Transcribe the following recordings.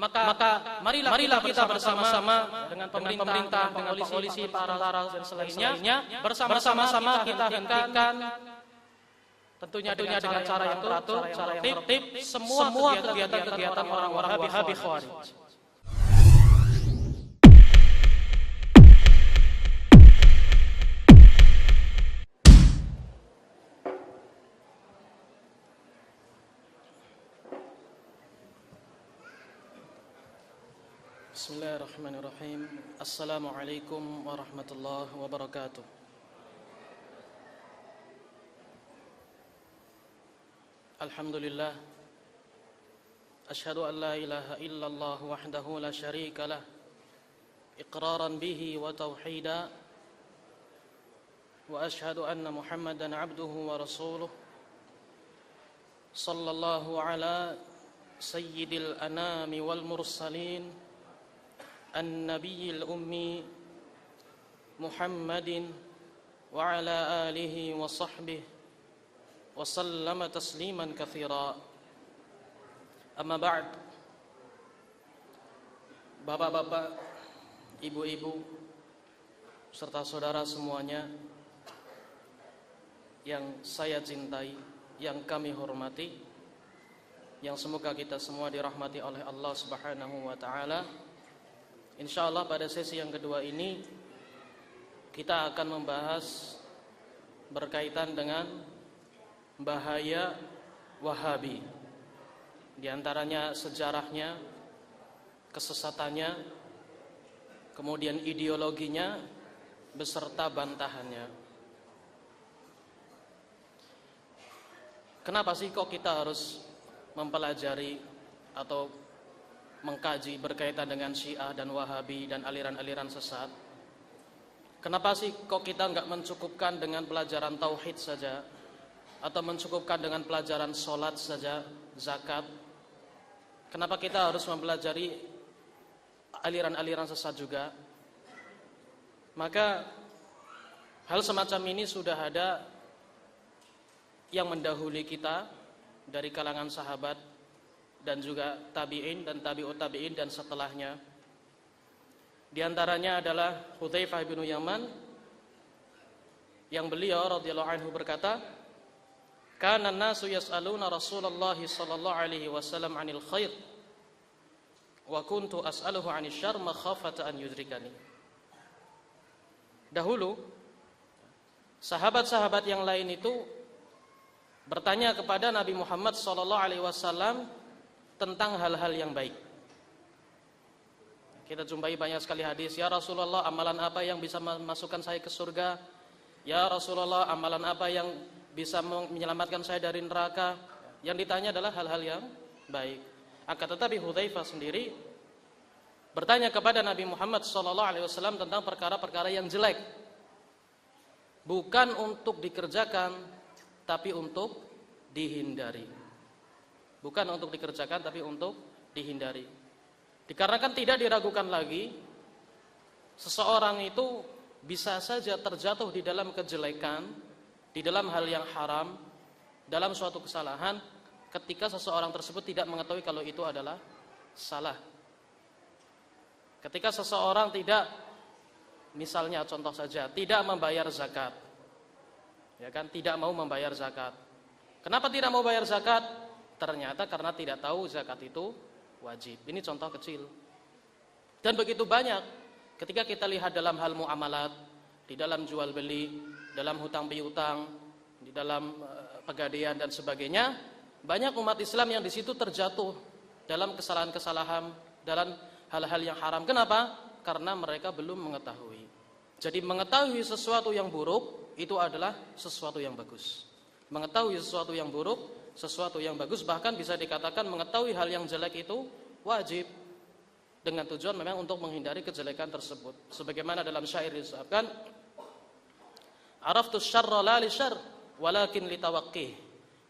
Maka marilah kita bersama-sama dengan pemerintah, dengan polisi, para dan selainnya, bersama-sama kita hentikan tentunya dengan cara yang teratur, cara yang tertib, semua kegiatan-kegiatan orang-orang Wahabi Khawarij. Bismillahirrahmanirrahim. Assalamualaikum warahmatullahi wabarakatuh. Alhamdulillah. Asyhadu an la ilaha illallah wahdahu la syarika lah. Iqraran bihi wa tauhida. Wa asyhadu anna Muhammadan abduhu wa rasuluh. Sallallahu ala sayyidil anami wal mursalin. An-Nabiyil Ummi Muhammadin wa ala alihi wa sahbihi wa sallama tasliman katsira. Amma ba'd. Bapak-bapak, ibu-ibu serta saudara semuanya yang saya cintai, yang kami hormati, yang semoga kita semua dirahmati oleh Allah Subhanahu wa taala. Insyaallah pada sesi yang kedua ini kita akan membahas berkaitan dengan bahaya Wahabi. Di antaranya sejarahnya, kesesatannya, kemudian ideologinya beserta bantahannya. Kenapa sih kok kita harus mempelajari atau mengkaji berkaitan dengan Syiah dan Wahabi dan aliran-aliran sesat? Kenapa sih kok kita nggak mencukupkan dengan pelajaran tauhid saja, atau mencukupkan dengan pelajaran sholat saja, zakat? Kenapa kita harus mempelajari aliran-aliran sesat juga? Maka hal semacam ini sudah ada yang mendahului kita dari kalangan sahabat dan juga tabi'in dan tabi'ut tabi'in dan setelahnya. Di antaranya adalah Hudzaifah bin Yaman, yang beliau radhiyallahu anhu berkata, "Kana an-nasu yas'aluna Rasulullah sallallahu alaihi wasallam 'anil khair wa kuntu as'aluhu 'anil syarr makhafata an yudrikani." Dahulu sahabat-sahabat yang lain itu bertanya kepada Nabi Muhammad sallallahu alaihi wasallam tentang hal-hal yang baik. Kita jumpai banyak sekali hadis, "Ya Rasulullah, amalan apa yang bisa memasukkan saya ke surga? Ya Rasulullah, amalan apa yang bisa menyelamatkan saya dari neraka?" Yang ditanya adalah hal-hal yang baik. Akan tetapi Hudzaifah sendiri bertanya kepada Nabi Muhammad SAW tentang perkara-perkara yang jelek, bukan untuk dikerjakan tapi untuk dihindari. Bukan untuk dikerjakan tapi untuk dihindari. Dikarenakan tidak diragukan lagi, seseorang itu bisa saja terjatuh di dalam kejelekan, di dalam hal yang haram, dalam suatu kesalahan, ketika seseorang tersebut tidak mengetahui kalau itu adalah salah. Ketika seseorang tidak, misalnya contoh saja, tidak membayar zakat, ya kan, tidak mau membayar zakat. Kenapa tidak mau bayar zakat? Ternyata karena tidak tahu zakat itu wajib. Ini contoh kecil. Dan begitu banyak ketika kita lihat dalam hal muamalat, di dalam jual beli, dalam hutang piutang, di dalam pegadaian dan sebagainya, banyak umat Islam yang di situ terjatuh dalam kesalahan-kesalahan, dalam hal-hal yang haram. Kenapa? Karena mereka belum mengetahui. Jadi mengetahui sesuatu yang buruk itu adalah sesuatu yang bagus. Mengetahui sesuatu yang buruk, sesuatu yang bagus, bahkan bisa dikatakan mengetahui hal yang jelek itu wajib, dengan tujuan memang untuk menghindari kejelekan tersebut. Sebagaimana dalam syair disebutkan, "Araftu syarra la li syarr walakin li tawaqqih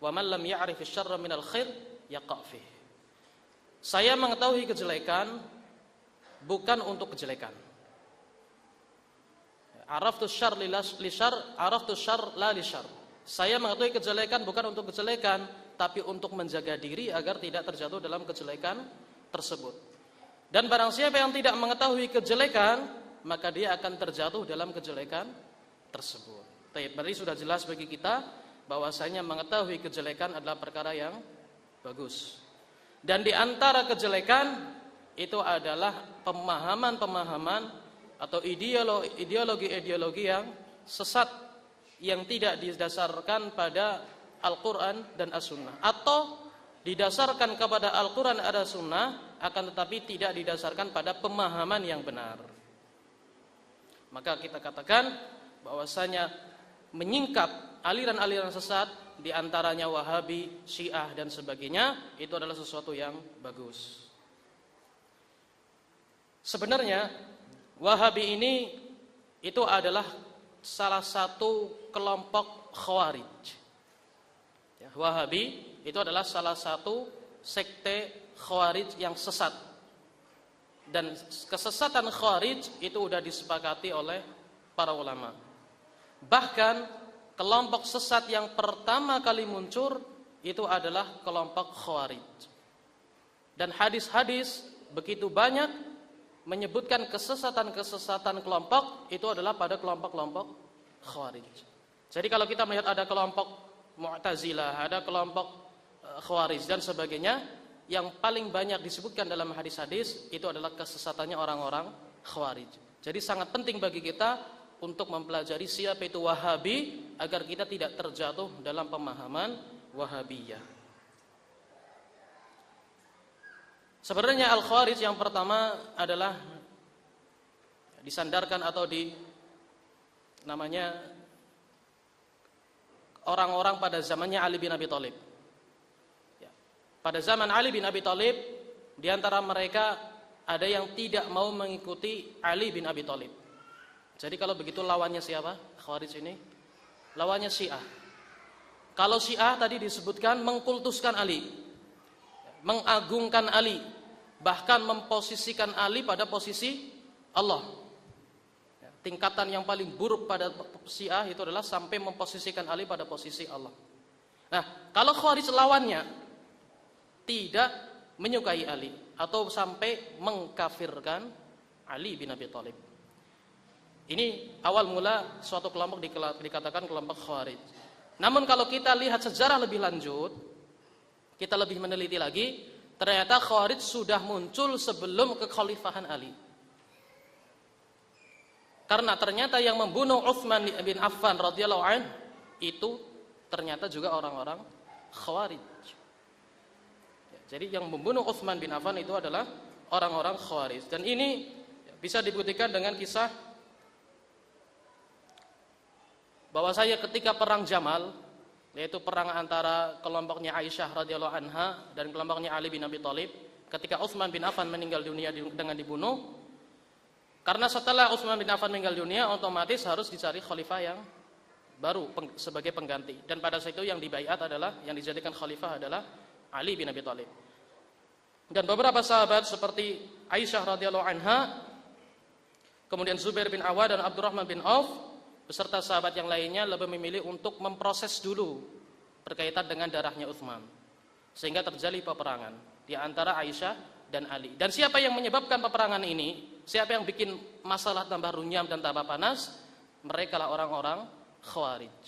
wa man lam ya'rif asy-syarra minal khair yaqa' fih." Saya mengetahui kejelekan bukan untuk kejelekan. Araftu syarr li syarr, araftu syarr la li syarr. Saya mengetahui kejelekan bukan untuk kejelekan, tapi untuk menjaga diri agar tidak terjatuh dalam kejelekan tersebut. Dan barang siapa yang tidak mengetahui kejelekan, maka dia akan terjatuh dalam kejelekan tersebut. Berarti sudah jelas bagi kita bahwasanya mengetahui kejelekan adalah perkara yang bagus. Dan di antara kejelekan itu adalah pemahaman-pemahaman atau ideologi-ideologi yang sesat, yang tidak didasarkan pada Al-Quran dan As-Sunnah, atau didasarkan kepada Al-Quran dan As-Sunnah akan tetapi tidak didasarkan pada pemahaman yang benar. Maka kita katakan bahwasanya menyingkap aliran-aliran sesat, di antaranya Wahabi, Syiah dan sebagainya, itu adalah sesuatu yang bagus. Sebenarnya Wahabi ini itu adalah salah satu kelompok Khawarij. Wahabi itu adalah salah satu sekte Khawarij yang sesat. Dan kesesatan Khawarij itu sudah disepakati oleh para ulama. Bahkan kelompok sesat yang pertama kali muncul itu adalah kelompok Khawarij. Dan hadis-hadis begitu banyak menyebutkan kesesatan-kesesatan kelompok itu adalah pada kelompok-kelompok Khawarij. Jadi kalau kita melihat ada kelompok Mu'tazilah, ada kelompok Khawarij dan sebagainya, yang paling banyak disebutkan dalam hadis-hadis itu adalah kesesatannya orang-orang Khawarij. Jadi sangat penting bagi kita untuk mempelajari siapa itu Wahabi agar kita tidak terjatuh dalam pemahaman Wahabiyah. Sebenarnya Al-Khawarij yang pertama adalah disandarkan atau namanya orang-orang pada zamannya Ali bin Abi Thalib. Pada zaman Ali bin Abi Thalib, di antara mereka ada yang tidak mau mengikuti Ali bin Abi Thalib. Jadi kalau begitu lawannya siapa? Khawarij ini lawannya Syiah. Kalau Syiah tadi disebutkan mengkultuskan Ali, mengagungkan Ali, bahkan memposisikan Ali pada posisi Allah. Tingkatan yang paling buruk pada Syiah itu adalah sampai memposisikan Ali pada posisi Allah. Nah, kalau Khawarij lawannya tidak menyukai Ali atau sampai mengkafirkan Ali bin Abi Thalib. Ini awal mula suatu kelompok dikatakan kelompok Khawarij. Namun kalau kita lihat sejarah lebih lanjut, kita lebih meneliti lagi, ternyata Khawarij sudah muncul sebelum kekhalifahan Ali. Karena ternyata yang membunuh Utsman bin Affan radhiyallahu anhu itu ternyata juga orang-orang Khawarij. Jadi yang membunuh Utsman bin Affan itu adalah orang-orang Khawarij. Dan ini bisa dibuktikan dengan kisah bahwasanya ketika perang Jamal, yaitu perang antara kelompoknya Aisyah radhiyallahu anha dan kelompoknya Ali bin Abi Thalib, ketika Utsman bin Affan meninggal dunia dengan dibunuh, karena setelah Utsman bin Affan meninggal dunia otomatis harus dicari khalifah yang baru sebagai pengganti. Dan pada saat itu yang dibaiat adalah, yang dijadikan khalifah adalah Ali bin Abi Thalib. Dan beberapa sahabat seperti Aisyah radhiyallahu anha, kemudian Zubair bin Awad dan Abdurrahman bin Auf beserta sahabat yang lainnya lebih memilih untuk memproses dulu berkaitan dengan darahnya Utsman, sehingga terjadi peperangan di antara Aisyah dan Ali. Dan siapa yang menyebabkan peperangan ini? Siapa yang bikin masalah tambah runyam dan tambah panas? Mereka lah orang-orang Khawarij.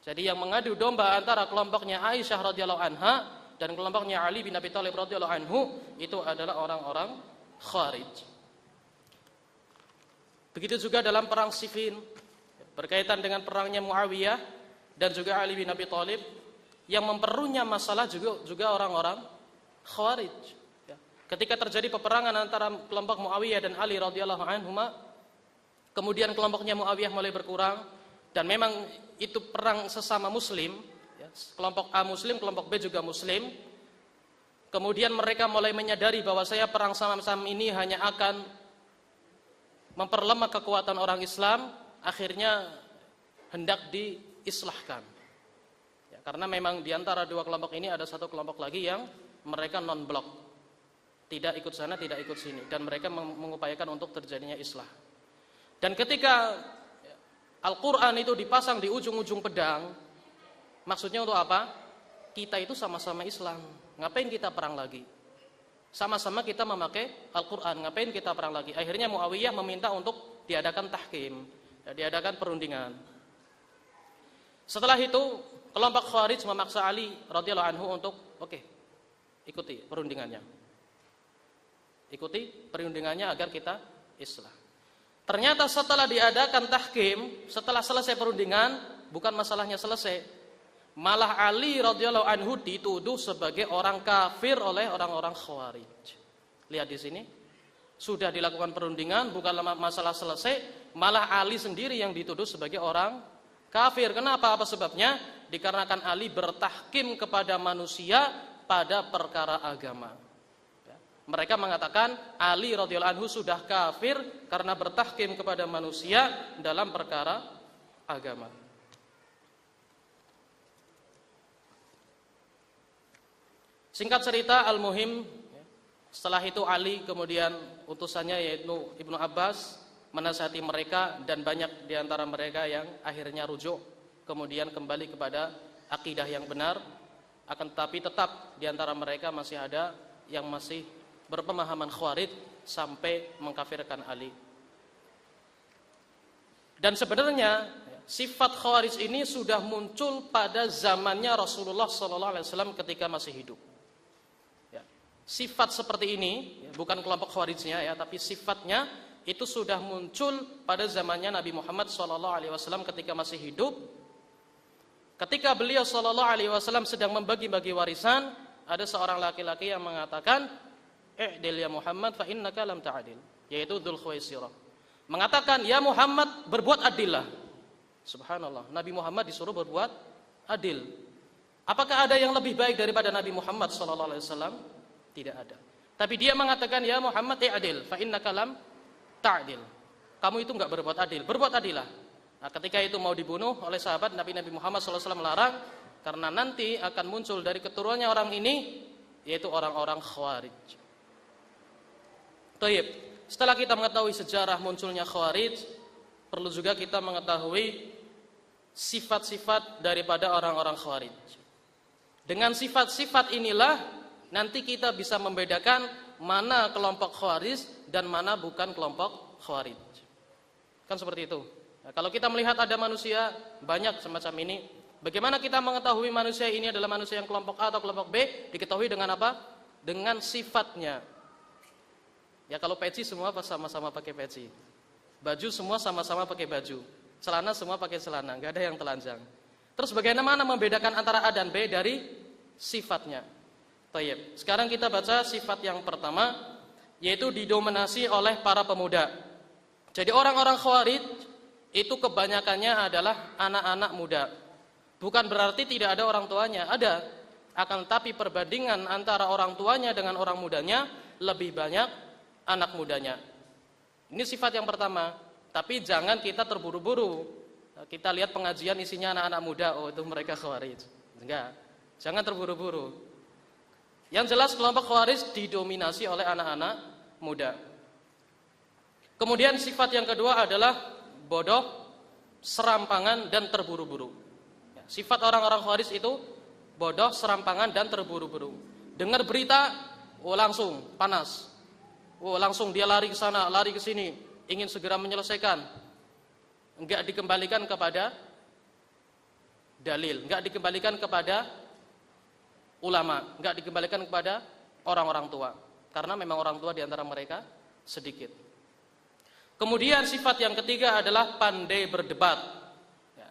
Jadi yang mengadu domba antara kelompoknya Aisyah radhiyallahu anha dan kelompoknya Ali bin Abi Thalib radhiyallahu anhu itu adalah orang-orang Khawarij. Begitu juga dalam perang Siffin berkaitan dengan perangnya Muawiyah dan juga Ali bin Abi Thalib, yang memperunyam masalah juga orang-orang Khawarij. Ketika terjadi peperangan antara kelompok Muawiyah dan Ali radhiyallahu anhuma, kemudian kelompoknya Muawiyah mulai berkurang dan memang itu perang sesama muslim. Kelompok A muslim, kelompok B juga muslim. Kemudian mereka mulai menyadari bahwa saya perang sama-sama ini hanya akan memperlemah kekuatan orang Islam. Akhirnya hendak diislahkan. Karena memang di antara dua kelompok ini ada satu kelompok lagi yang mereka non-blok, tidak ikut sana, tidak ikut sini, dan mereka mengupayakan untuk terjadinya islah. Dan ketika Al-Quran itu dipasang di ujung-ujung pedang, maksudnya untuk apa? Kita itu sama-sama Islam, ngapain kita perang lagi? Sama-sama kita memakai Al-Quran, ngapain kita perang lagi? Akhirnya Muawiyah meminta untuk diadakan tahkim, diadakan perundingan. Setelah itu kelompok Khawarij memaksa Ali radhiyallahu anhu untuk ikuti perundingannya. Ikuti perundingannya agar kita islah. Ternyata setelah diadakan tahkim, setelah selesai perundingan, bukan masalahnya selesai. Malah Ali radhiyallahu anhu dituduh sebagai orang kafir oleh orang-orang Khawarij. Lihat di sini. Sudah dilakukan perundingan, bukan masalah selesai, malah Ali sendiri yang dituduh sebagai orang kafir. Kenapa? Apa sebabnya? Dikarenakan Ali bertahkim kepada manusia pada perkara agama. Mereka mengatakan Ali radhiyallahu anhu sudah kafir karena bertahkim kepada manusia dalam perkara agama. Singkat cerita, al-muhim, setelah itu Ali kemudian utusannya yaitu Ibnu Abbas menasihati mereka, dan banyak diantara mereka yang akhirnya rujuk kemudian kembali kepada akidah yang benar. Akan tetapi tetap diantara mereka masih ada yang masih berpemahaman Khawarij sampai mengkafirkan Ali. Dan sebenarnya sifat Khawarij ini sudah muncul pada zamannya Rasulullah SAW ketika masih hidup. Sifat seperti ini, bukan kelompok Khawarijnya ya, tapi sifatnya itu sudah muncul pada zamannya Nabi Muhammad SAW ketika masih hidup. Ketika beliau SAW sedang membagi-bagi warisan, ada seorang laki-laki yang mengatakan, "I'dil ya Muhammad fa innaka lam ta'dil," yaitu Dzul Khuwaisirah. Mengatakan, "Ya Muhammad, berbuat adillah." Subhanallah, Nabi Muhammad disuruh berbuat adil. Apakah ada yang lebih baik daripada Nabi Muhammad SAW? Tidak ada. Tapi dia mengatakan, "Ya Muhammad, i'dil fa innaka lam ta'dil." Kamu itu enggak berbuat adil, berbuat adillah. Nah, ketika itu mau dibunuh oleh sahabat Nabi Muhammad SAW melarang, karena nanti akan muncul dari keturunannya orang ini, yaitu orang-orang Khawarij. Taib. Setelah kita mengetahui sejarah munculnya Khawarij, perlu juga kita mengetahui sifat-sifat daripada orang-orang Khawarij. Dengan sifat-sifat inilah nanti kita bisa membedakan mana kelompok Khawarij dan mana bukan kelompok Khawarij. Kan seperti itu. Nah, kalau kita melihat ada manusia banyak semacam ini, bagaimana kita mengetahui manusia ini adalah manusia yang kelompok A atau kelompok B? Diketahui dengan apa? Dengan sifatnya. Ya, kalau peci semua sama-sama pakai peci. Baju semua sama-sama pakai baju. Celana semua pakai celana, enggak ada yang telanjang. Terus bagaimana membedakan antara A dan B dari sifatnya? Tayyib. Sekarang kita baca sifat yang pertama, yaitu didominasi oleh para pemuda. Jadi orang-orang Khawarij itu kebanyakannya adalah anak-anak muda. Bukan berarti tidak ada orang tuanya, ada. Akan tapi perbandingan antara orang tuanya dengan orang mudanya lebih banyak anak mudanya. Ini sifat yang pertama. Tapi jangan kita terburu-buru. Kita lihat pengajian isinya anak-anak muda, oh itu mereka Khawarij. Enggak. Jangan terburu-buru. Yang jelas kelompok Khawarij didominasi oleh anak-anak muda. Kemudian sifat yang kedua adalah bodoh, serampangan, dan terburu-buru. Sifat orang-orang Khawarij itu bodoh, serampangan, dan terburu-buru. Dengar berita, langsung panas. Langsung dia lari ke sana, lari ke sini, ingin segera menyelesaikan. Enggak dikembalikan kepada dalil, enggak dikembalikan kepada ulama, enggak dikembalikan kepada orang-orang tua, karena memang orang tua di antara mereka sedikit. Kemudian sifat yang ketiga adalah pandai berdebat. Ya.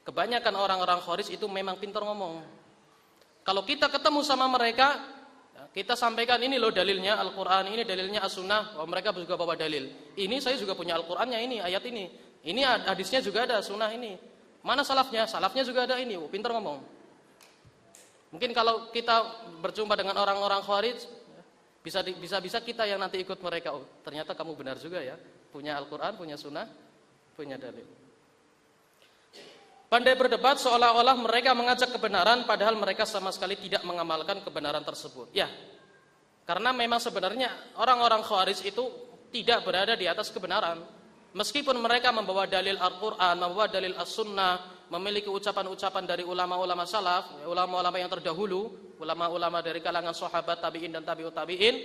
Kebanyakan orang-orang Khawarij itu memang pintar ngomong. Kalau kita ketemu sama mereka, kita sampaikan ini loh dalilnya Al-Quran, ini dalilnya As-Sunnah, mereka juga bawa dalil. Ini saya juga punya Al-Qurannya, ini ayat ini hadisnya juga ada, Sunnah ini. Mana salafnya? Salafnya juga ada ini, pintar ngomong. Mungkin kalau kita berjumpa dengan orang-orang Khawarij, bisa kita yang nanti ikut mereka. Oh, ternyata kamu benar juga ya, punya Al-Quran, punya Sunnah, punya dalil. Pandai berdebat seolah-olah mereka mengajak kebenaran, padahal mereka sama sekali tidak mengamalkan kebenaran tersebut. Ya, karena memang sebenarnya orang-orang Khawarij itu tidak berada di atas kebenaran. Meskipun mereka membawa dalil Al-Quran, membawa dalil As-Sunnah, memiliki ucapan-ucapan dari ulama-ulama salaf, ulama-ulama yang terdahulu, ulama-ulama dari kalangan sahabat, tabi'in dan tabi'ut tabi'in,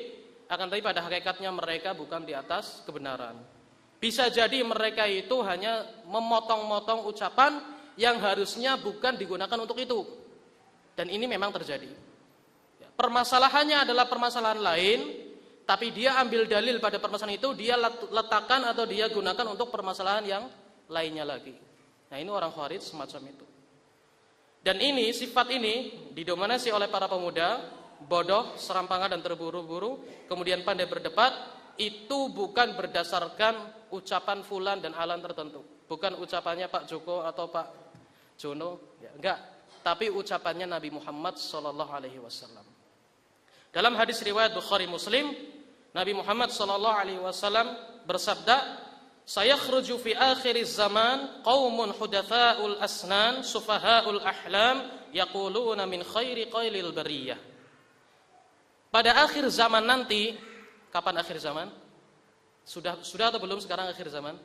akan tetapi pada hakikatnya mereka bukan di atas kebenaran. Bisa jadi mereka itu hanya memotong-motong ucapan yang harusnya bukan digunakan untuk itu. Dan ini memang terjadi. Permasalahannya adalah permasalahan lain, tapi dia ambil dalil pada permasalahan itu, dia letakkan atau dia gunakan untuk permasalahan yang lainnya lagi. Nah, ini orang Khawarij semacam itu. Dan ini, sifat ini didominasi oleh para pemuda, bodoh, serampangan dan terburu-buru, kemudian pandai berdebat, itu bukan berdasarkan ucapan fulan dan alan tertentu. Bukan ucapannya Pak Joko atau Pak Jono, ya, enggak. Tapi ucapannya Nabi Muhammad SAW. Dalam hadis riwayat Bukhari Muslim, Nabi Muhammad SAW bersabda, "Sayakhruju fi akhiriz zaman qaumun hudatsa'ul asnan sufaha'ul ahlam yaquluna min khairi qailil bariyah." Pada akhir zaman nanti, kapan akhir zaman? Sudah atau belum sekarang akhir zaman?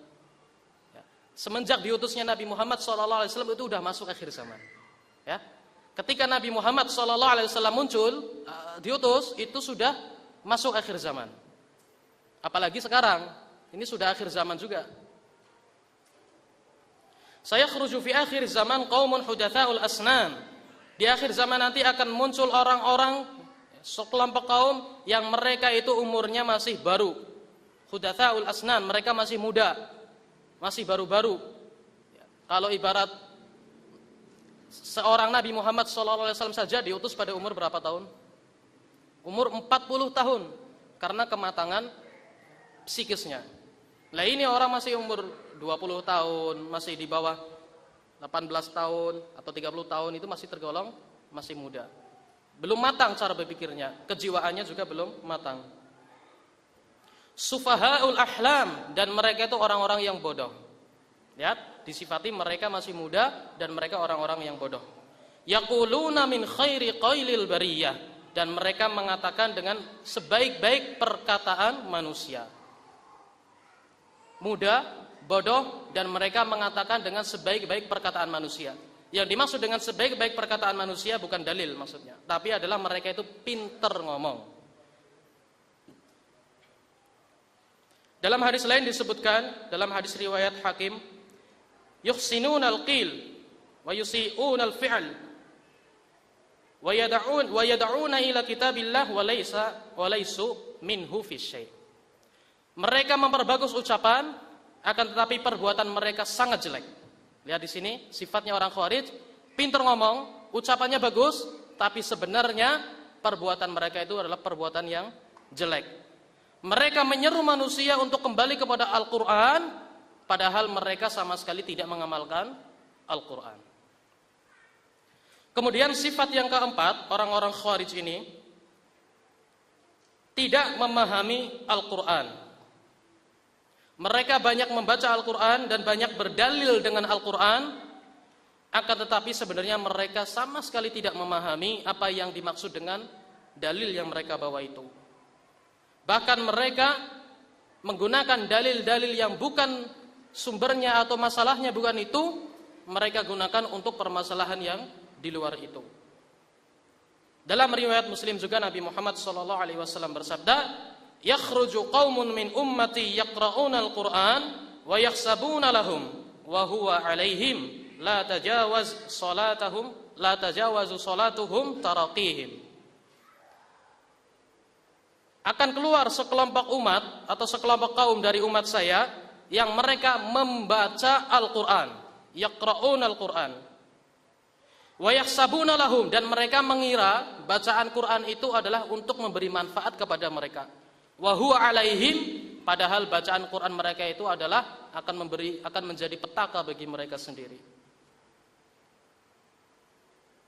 Ya. Semenjak diutusnya Nabi Muhammad SAW itu sudah masuk akhir zaman. Ya. Ketika Nabi Muhammad SAW muncul, diutus, itu sudah masuk akhir zaman. Apalagi sekarang, ini sudah akhir zaman juga. Sayakhruju fi akhir zaman qaumun hudatsa'ul asnan. Di akhir zaman nanti akan muncul orang-orang, sekelompok kaum yang mereka itu umurnya masih baru. Hudatsa'ul asnan, mereka masih muda, masih baru-baru. Kalau ibarat seorang Nabi Muhammad SAW saja diutus pada umur berapa tahun? Umur 40 tahun, karena kematangan psikisnya. Lah ini orang masih umur 20 tahun, masih di bawah 18 tahun atau 30 tahun, itu masih tergolong masih muda. Belum matang cara berpikirnya, kejiwaannya juga belum matang. Sufaha'ul ahlam, dan mereka itu orang-orang yang bodoh. Lihat, disifati mereka masih muda dan mereka orang-orang yang bodoh. Yaquluna min khairi qailil bariyah, dan mereka mengatakan dengan sebaik-baik perkataan manusia. Muda, bodoh, dan mereka mengatakan dengan sebaik-baik perkataan manusia. Yang dimaksud dengan sebaik-baik perkataan manusia bukan dalil maksudnya, tapi adalah mereka itu pinter ngomong. Dalam hadis lain disebutkan, dalam hadis riwayat Hakim, yuhsinunal qil wa yusi'unal fi'l wa yad'una ila kitabillah wa laysu minhu fi syai'. Mereka memperbagus ucapan, akan tetapi perbuatan mereka sangat jelek. Lihat di sini sifatnya orang Khawarij, pintar ngomong, ucapannya bagus, tapi sebenarnya perbuatan mereka itu adalah perbuatan yang jelek. Mereka menyeru manusia untuk kembali kepada Al-Qur'an, padahal mereka sama sekali tidak mengamalkan Al-Qur'an. Kemudian sifat yang keempat, orang-orang Khawarij ini tidak memahami Al-Qur'an. Mereka banyak membaca Al-Qur'an dan banyak berdalil dengan Al-Qur'an, akan tetapi sebenarnya mereka sama sekali tidak memahami apa yang dimaksud dengan dalil yang mereka bawa itu. Bahkan mereka menggunakan dalil-dalil yang bukan sumbernya atau masalahnya bukan itu, mereka gunakan untuk permasalahan yang di luar itu. Dalam riwayat Muslim juga Nabi Muhammad SAW bersabda, "Yakhruju qaumun min ummati yaqra'una al-Qur'an wa yakhsabuna lahum wa huwa 'alaihim la tajawazu salatuhum taraqihim." Akan keluar sekelompok umat atau sekelompok kaum dari umat saya yang mereka membaca Al-Qur'an, yaqra'una al-Qur'an wa yakhsabuna lahum, dan mereka mengira bacaan Quran itu adalah untuk memberi manfaat kepada mereka. Wa huwa 'alaihim, padahal bacaan Quran mereka itu adalah akan menjadi petaka bagi mereka sendiri.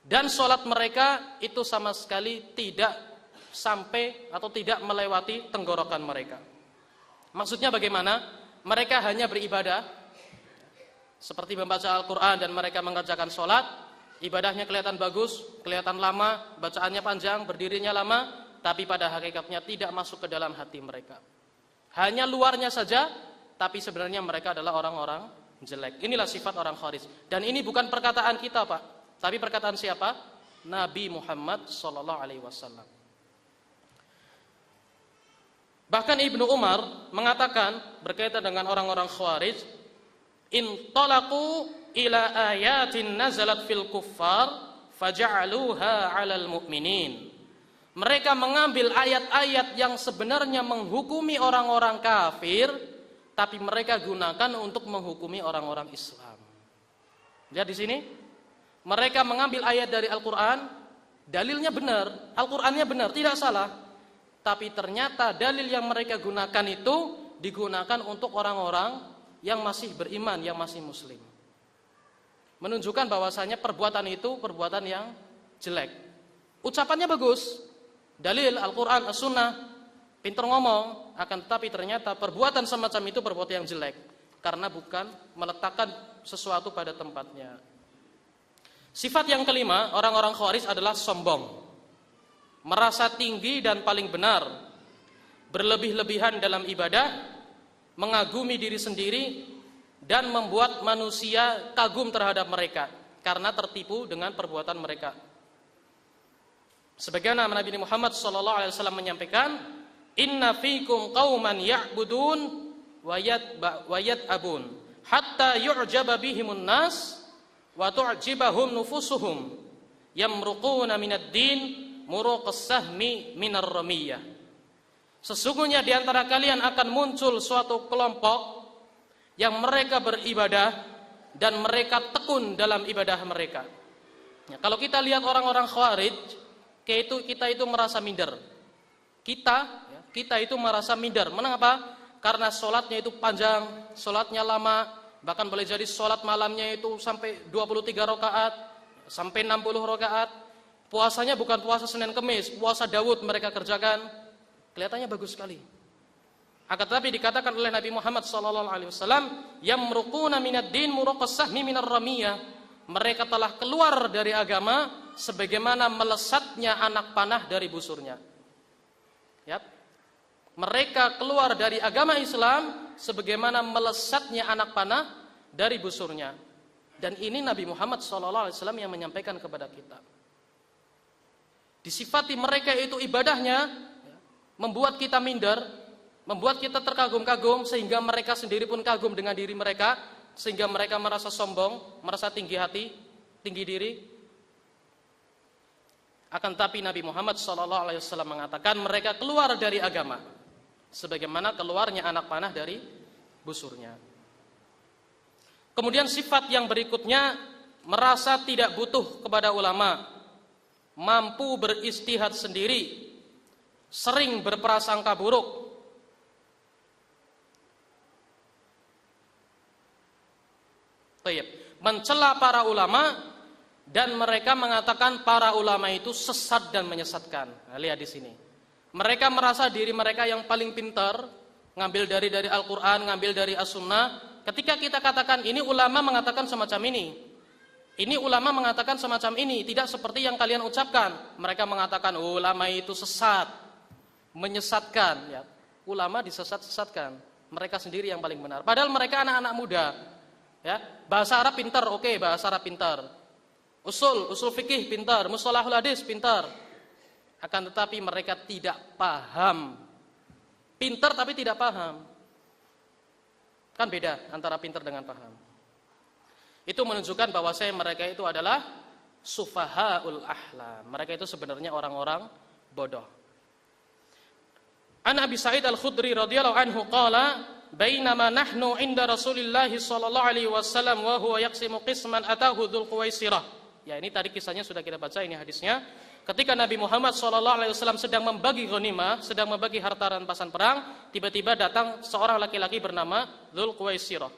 Dan sholat mereka itu sama sekali tidak sampai atau tidak melewati tenggorokan mereka. Maksudnya bagaimana? Mereka hanya beribadah seperti membaca Al-Quran dan mereka mengerjakan sholat, ibadahnya kelihatan bagus, kelihatan lama, bacaannya panjang, berdirinya lama, tapi pada hakikatnya tidak masuk ke dalam hati mereka. Hanya luarnya saja, tapi sebenarnya mereka adalah orang-orang jelek. Inilah sifat orang Khawarij. Dan ini bukan perkataan kita, Pak, tapi perkataan siapa? Nabi Muhammad sallallahu alaihi wasallam. Bahkan Ibnu Umar mengatakan berkaitan dengan orang-orang Khawarij, "Intalaqu ila ayatin nazalat fil kuffar faja'aluha 'alal mu'minin." Mereka mengambil ayat-ayat yang sebenarnya menghukumi orang-orang kafir, tapi mereka gunakan untuk menghukumi orang-orang Islam. Lihat di sini, mereka mengambil ayat dari Al-Quran, dalilnya benar, Al-Qurannya benar, tidak salah, tapi ternyata dalil yang mereka gunakan itu digunakan untuk orang-orang yang masih beriman, yang masih muslim. Menunjukkan bahwasanya perbuatan itu perbuatan yang jelek. Ucapannya bagus, dalil Al-Quran, As-Sunnah, pintar ngomong, akan tetapi ternyata perbuatan semacam itu perbuatan yang jelek, karena bukan meletakkan sesuatu pada tempatnya. Sifat yang kelima, orang-orang Khawarij adalah sombong, merasa tinggi dan paling benar, berlebih-lebihan dalam ibadah, mengagumi diri sendiri, dan membuat manusia kagum terhadap mereka karena tertipu dengan perbuatan mereka. Sebagaimana Nabi Muhammad SAW menyampaikan, "Inna fikum qauman ya'budun wa yad'abun hatta yu'jaba bihimun nas wa tu'jibahum nufusuhum yamruquna minad din muruqas sahmi minar ramiyah." Sesungguhnya di antara kalian akan muncul suatu kelompok yang mereka beribadah dan mereka tekun dalam ibadah mereka. Ya, kalau kita lihat orang-orang Khawarij, kita itu merasa minder. Kita itu merasa minder. Mengapa? Karena sholatnya itu panjang, sholatnya lama, bahkan boleh jadi sholat malamnya itu sampai 23 rakaat, sampai 60 rakaat. Puasanya bukan puasa Senin Kemis, puasa Daud mereka kerjakan. Kelihatannya bagus sekali. Akan tetapi dikatakan oleh Nabi Muhammad SAW, "Yamruquna minad din muruqas sahmi minar ramiyah." Mereka telah keluar dari agama sebagaimana melesatnya anak panah dari busurnya. Ya. Mereka keluar dari agama Islam sebagaimana melesatnya anak panah dari busurnya. Dan ini Nabi Muhammad SAW yang menyampaikan kepada kita. Disifati mereka itu ibadahnya membuat kita minder, membuat kita terkagum-kagum, sehingga mereka sendiri pun kagum dengan diri mereka, sehingga mereka merasa sombong, merasa tinggi hati, tinggi diri. Akan tapi Nabi Muhammad SAW mengatakan mereka keluar dari agama sebagaimana keluarnya anak panah dari busurnya. Kemudian sifat yang berikutnya, merasa tidak butuh kepada ulama, mampu beristihad sendiri, sering berprasangka buruk. Mencela para ulama, dan mereka mengatakan para ulama itu sesat dan menyesatkan. Nah, lihat di sini. Mereka merasa diri mereka yang paling pintar, ngambil dari Al-Quran, ngambil dari As-Sunnah. Ketika kita katakan ini ulama mengatakan semacam ini ulama mengatakan semacam ini, tidak seperti yang kalian ucapkan. Mereka mengatakan ulama itu sesat, menyesatkan. Ya. Ulama disesat-sesatkan. Mereka sendiri yang paling benar. Padahal mereka anak-anak muda. Ya, bahasa Arab pintar, oke, bahasa Arab pintar. Usul fikih pintar, mustalahul hadis pintar. Akan tetapi mereka tidak paham. Pintar tapi tidak paham. Kan beda antara pintar dengan paham. Itu menunjukkan bahwa mereka itu adalah sufahaul ahlam. Mereka itu sebenarnya orang-orang bodoh. An Abi Sa'id Al-Khudri radhiyallahu anhu qala, "Bainama nahnu 'inda Rasulillah sallallahu alaihi wasallam wa huwa yaqsimu qisman atahu Dzul Quwaisirah." Ya, ini tadi kisahnya sudah kita baca, ini hadisnya. Ketika Nabi Muhammad SAW sedang membagi ghanimah, sedang membagi harta rampasan perang, tiba-tiba datang seorang laki-laki bernama Dzul Quwaisirah.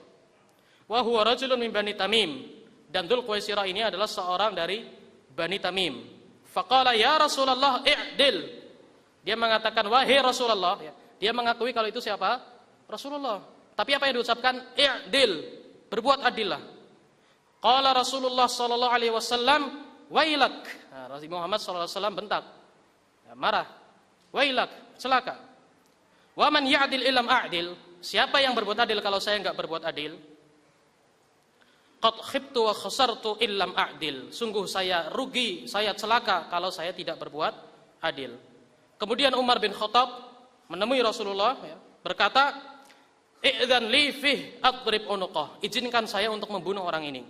Wa huwa rajulun min Bani Tamim. Dan Dzul Quwaisirah ini adalah seorang dari Bani Tamim. Faqala ya Rasulullah i'dil. Dia mengatakan wahai Rasulullah, ya. Dia mengakui kalau itu siapa? Rasulullah. Tapi apa yang diucapkan? I'dil, berbuat adillah. Qala Rasulullah sallallahu alaihi wasallam, wailak. Nah, Rasulullah Muhammad sallallahu alaihi wasallam bentak. Ya, marah. Wailak, celaka. Wa man ya'dil illam a'dil. Siapa yang berbuat adil kalau saya enggak berbuat adil? qad khibtu wa khasartu illam a'dil. Sungguh saya rugi, saya celaka kalau saya tidak berbuat adil. Kemudian Umar bin Khattab menemui Rasulullah, berkata, "I'dzan li fih adrib unuqah." Izinkan saya untuk membunuh orang ini.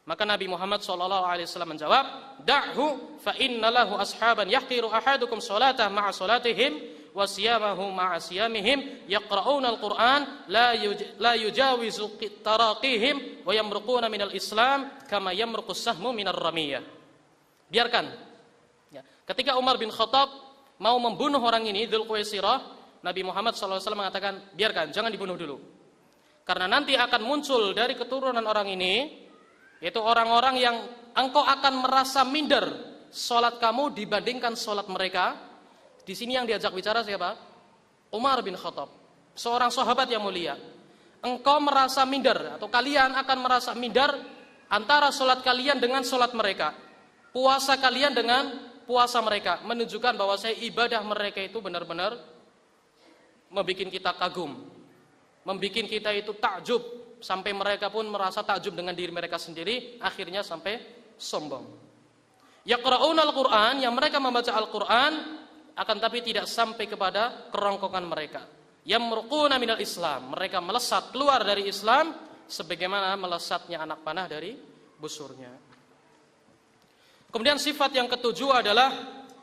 Maka Nabi Muhammad SAW menjawab, "Da'hu fa inna lahu ashaban yahqiru ahadukum salatahu ma'a salatihim wa siyamahu ma'a siyamihim yaqra'una al-Qur'an la yujawizu taraqihim wa yamruquna minal Islam kama yamruqus sahmu minar ramiyah." Biarkan. Ya. Ketika Umar bin Khattab mau membunuh orang ini, Dzulquwaisirah, Nabi Muhammad SAW mengatakan, biarkan, jangan dibunuh dulu. Karena nanti akan muncul dari keturunan orang ini, yaitu orang-orang yang engkau akan merasa minder sholat kamu dibandingkan sholat mereka. Di sini yang diajak bicara siapa? Umar bin Khattab, seorang sahabat yang mulia. Engkau merasa minder, atau kalian akan merasa minder antara sholat kalian dengan sholat mereka, puasa kalian dengan puasa mereka, menunjukkan bahwa ibadah mereka itu benar-benar membuat kita kagum, membuat kita itu takjub, sampai mereka pun merasa takjub dengan diri mereka sendiri, akhirnya sampai sombong. Yaqra'una al-Qur'an, yang mereka membaca Al-Qur'an, akan tapi tidak sampai kepada kerongkongan mereka. Yamruquna minal Islam, mereka melesat keluar dari Islam sebagaimana melesatnya anak panah dari busurnya. Kemudian sifat yang ketujuh adalah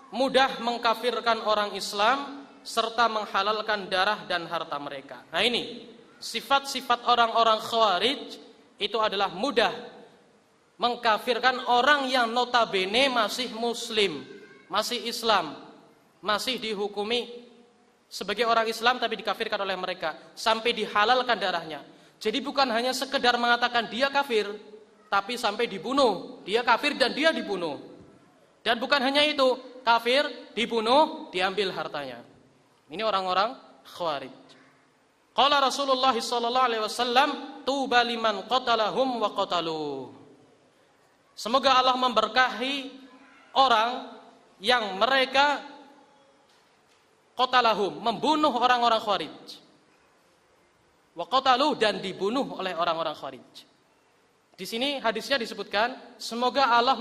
mudah mengkafirkan orang Islam serta menghalalkan darah dan harta mereka. Nah ini sifat-sifat orang-orang Khawarij itu adalah mudah mengkafirkan orang yang notabene masih muslim, masih Islam, masih dihukumi sebagai orang Islam tapi dikafirkan oleh mereka sampai dihalalkan darahnya. Jadi bukan hanya sekedar mengatakan dia kafir, tapi sampai dibunuh. Dia kafir dan dia dibunuh. Dan bukan hanya itu, kafir, dibunuh, diambil hartanya. Ini orang-orang Khawarij. Qala Rasulullah sallallahu alaihi wasallam, "Tuba liman qatalahum wa qatalu." Semoga Allah memberkahi orang yang mereka qatalahum, membunuh orang-orang Khawarij. Wa qatalu, dan dibunuh oleh orang-orang Khawarij. Di sini hadisnya disebutkan, semoga Allah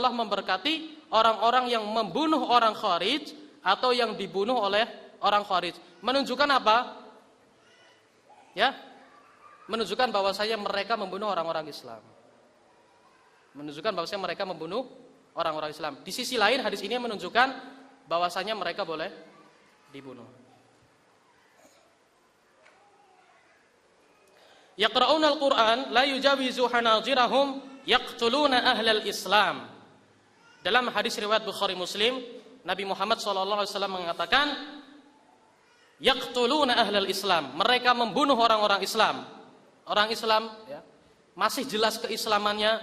memberkati orang-orang yang membunuh orang Khawarij atau yang dibunuh oleh orang Khawarij. Menunjukkan apa? Ya, menunjukkan bahwasanya mereka membunuh orang-orang Islam. Menunjukkan bahwasanya mereka membunuh orang-orang Islam. Di sisi lain hadis ini menunjukkan bahwasanya mereka boleh dibunuh. Yaqra'una al-Qur'an la yujawizu hanajirahum yaqtuluna ahlal Islam. Dalam hadis riwayat Bukhari Muslim, Nabi Muhammad SAW mengatakan, yaqtuluna ahlal Islam, mereka membunuh orang-orang Islam. Orang Islam ya, masih jelas keislamannya,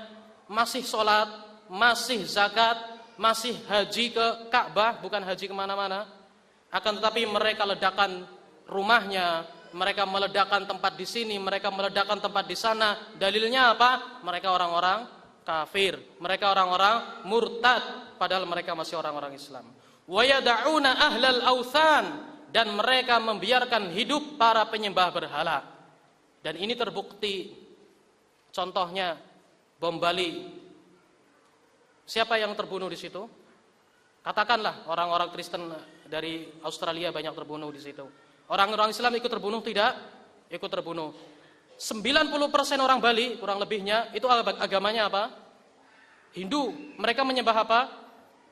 masih sholat, masih zakat, masih haji ke Ka'bah, bukan haji kemana-mana. Akan tetapi mereka ledakan rumahnya, mereka meledakkan tempat di sini, mereka meledakkan tempat di sana. Dalilnya apa? Mereka orang-orang kafir, mereka orang-orang murtad, padahal mereka masih orang-orang Islam. Wa yad'una ahlal authan, dan mereka membiarkan hidup para penyembah berhala. Dan ini terbukti. Contohnya bom Bali. Siapa yang terbunuh di situ? Katakanlah orang-orang Kristen dari Australia banyak terbunuh di situ. Orang-orang Islam ikut terbunuh? Tidak ikut terbunuh. 90% orang Bali kurang lebihnya itu agamanya apa? Hindu. Mereka menyembah apa?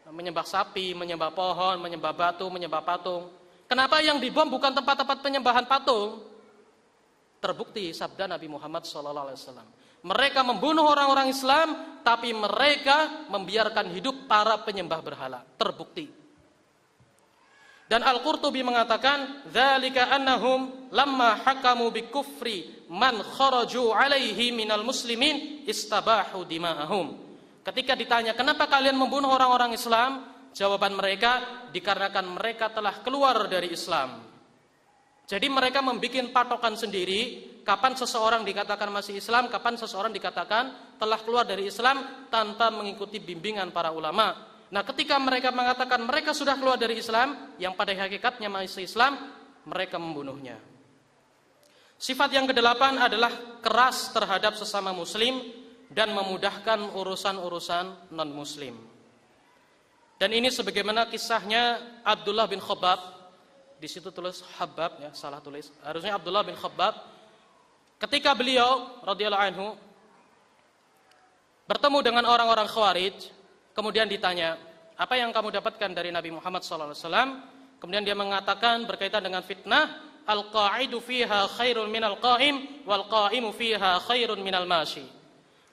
Menyembah sapi, menyembah pohon, menyembah batu, menyembah patung. Kenapa yang dibom bukan tempat-tempat penyembahan patung? Terbukti sabda Nabi Muhammad SAW. Mereka membunuh orang-orang Islam, tapi mereka membiarkan hidup para penyembah berhala. Terbukti. Dan Al-Qurtubi mengatakan, "Dzalika annahum lamma hakamu bi kufri man kharaju alaihi minal muslimin istabahu dima'ahum." Ketika ditanya, "Kenapa kalian membunuh orang-orang Islam?" Jawaban mereka, dikarenakan mereka telah keluar dari Islam. Jadi mereka membuat patokan sendiri, kapan seseorang dikatakan masih Islam, kapan seseorang dikatakan telah keluar dari Islam tanpa mengikuti bimbingan para ulama. Nah, ketika mereka mengatakan mereka sudah keluar dari Islam, yang pada hakikatnya masih Islam, mereka membunuhnya. Sifat yang kedelapan adalah keras terhadap sesama muslim dan memudahkan urusan-urusan non-muslim. Dan ini sebagaimana kisahnya Abdullah bin Khabbab. Di situ tulis Habab, ya, salah tulis. Harusnya Abdullah bin Khabbab. Ketika beliau radhiyallahu anhu bertemu dengan orang-orang Khawarij, kemudian ditanya, apa yang kamu dapatkan dari Nabi Muhammad SAW? Kemudian dia mengatakan berkaitan dengan fitnah, al-qa'idu fiha khairun minal qa'im, wal qa'imu fiha khairun minal mashi.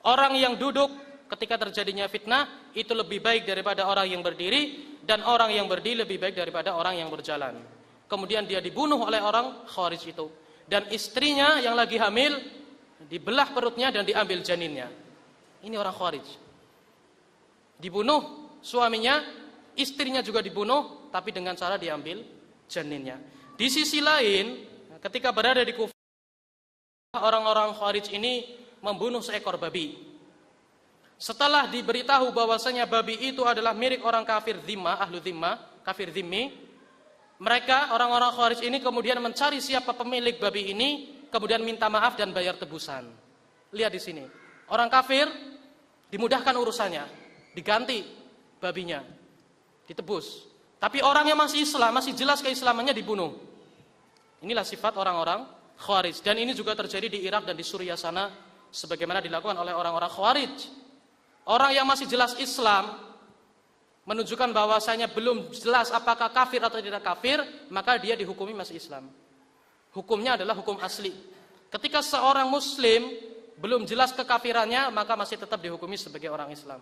Orang yang duduk ketika terjadinya fitnah itu lebih baik daripada orang yang berdiri, dan orang yang berdiri lebih baik daripada orang yang berjalan. Kemudian dia dibunuh oleh orang Khawarij itu, dan istrinya yang lagi hamil dibelah perutnya dan diambil janinnya. Ini orang Khawarij. Dibunuh suaminya, istrinya juga dibunuh, tapi dengan cara diambil janinnya. Di sisi lain, ketika berada di Kufah, orang-orang Khawarij ini membunuh seekor babi. Setelah diberitahu bahwasanya babi itu adalah milik orang kafir dhimmah, ahlu dhimmah, kafir dhimmi, mereka, orang-orang Khawarij ini kemudian mencari siapa pemilik babi ini, kemudian minta maaf dan bayar tebusan. Lihat di sini, orang kafir dimudahkan urusannya, diganti babinya, ditebus. Tapi orang yang masih Islam, masih jelas keislamannya, dibunuh. Inilah sifat orang-orang Khawarij. Dan ini juga terjadi di Irak dan di Suriah sana, sebagaimana dilakukan oleh orang-orang Khawarij. Orang yang masih jelas Islam, menunjukkan bahwasanya belum jelas apakah kafir atau tidak kafir, maka dia dihukumi masih Islam. Hukumnya adalah hukum asli. Ketika seorang Muslim belum jelas kekafirannya, maka masih tetap dihukumi sebagai orang Islam.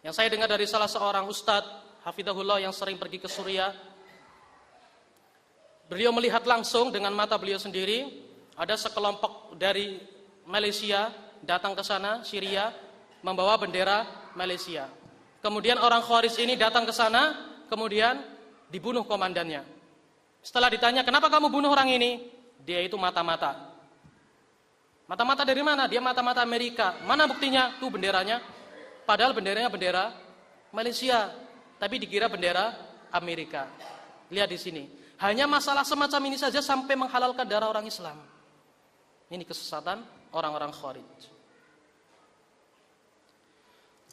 Yang saya dengar dari salah seorang ustadz, hafidhahullah, yang sering pergi ke Suriah, beliau melihat langsung dengan mata beliau sendiri, ada sekelompok dari Malaysia datang ke sana, Syria, membawa bendera Malaysia. Kemudian orang Khawarij ini datang ke sana, kemudian dibunuh komandannya. Setelah ditanya, kenapa kamu bunuh orang ini? Dia itu mata-mata. Mata-mata dari mana? Dia mata-mata Amerika. Mana buktinya? Tuh benderanya. Padahal benderanya bendera Malaysia, tapi dikira bendera Amerika. Lihat di sini. Hanya masalah semacam ini saja sampai menghalalkan darah orang Islam. Ini kesesatan orang-orang Khawarij.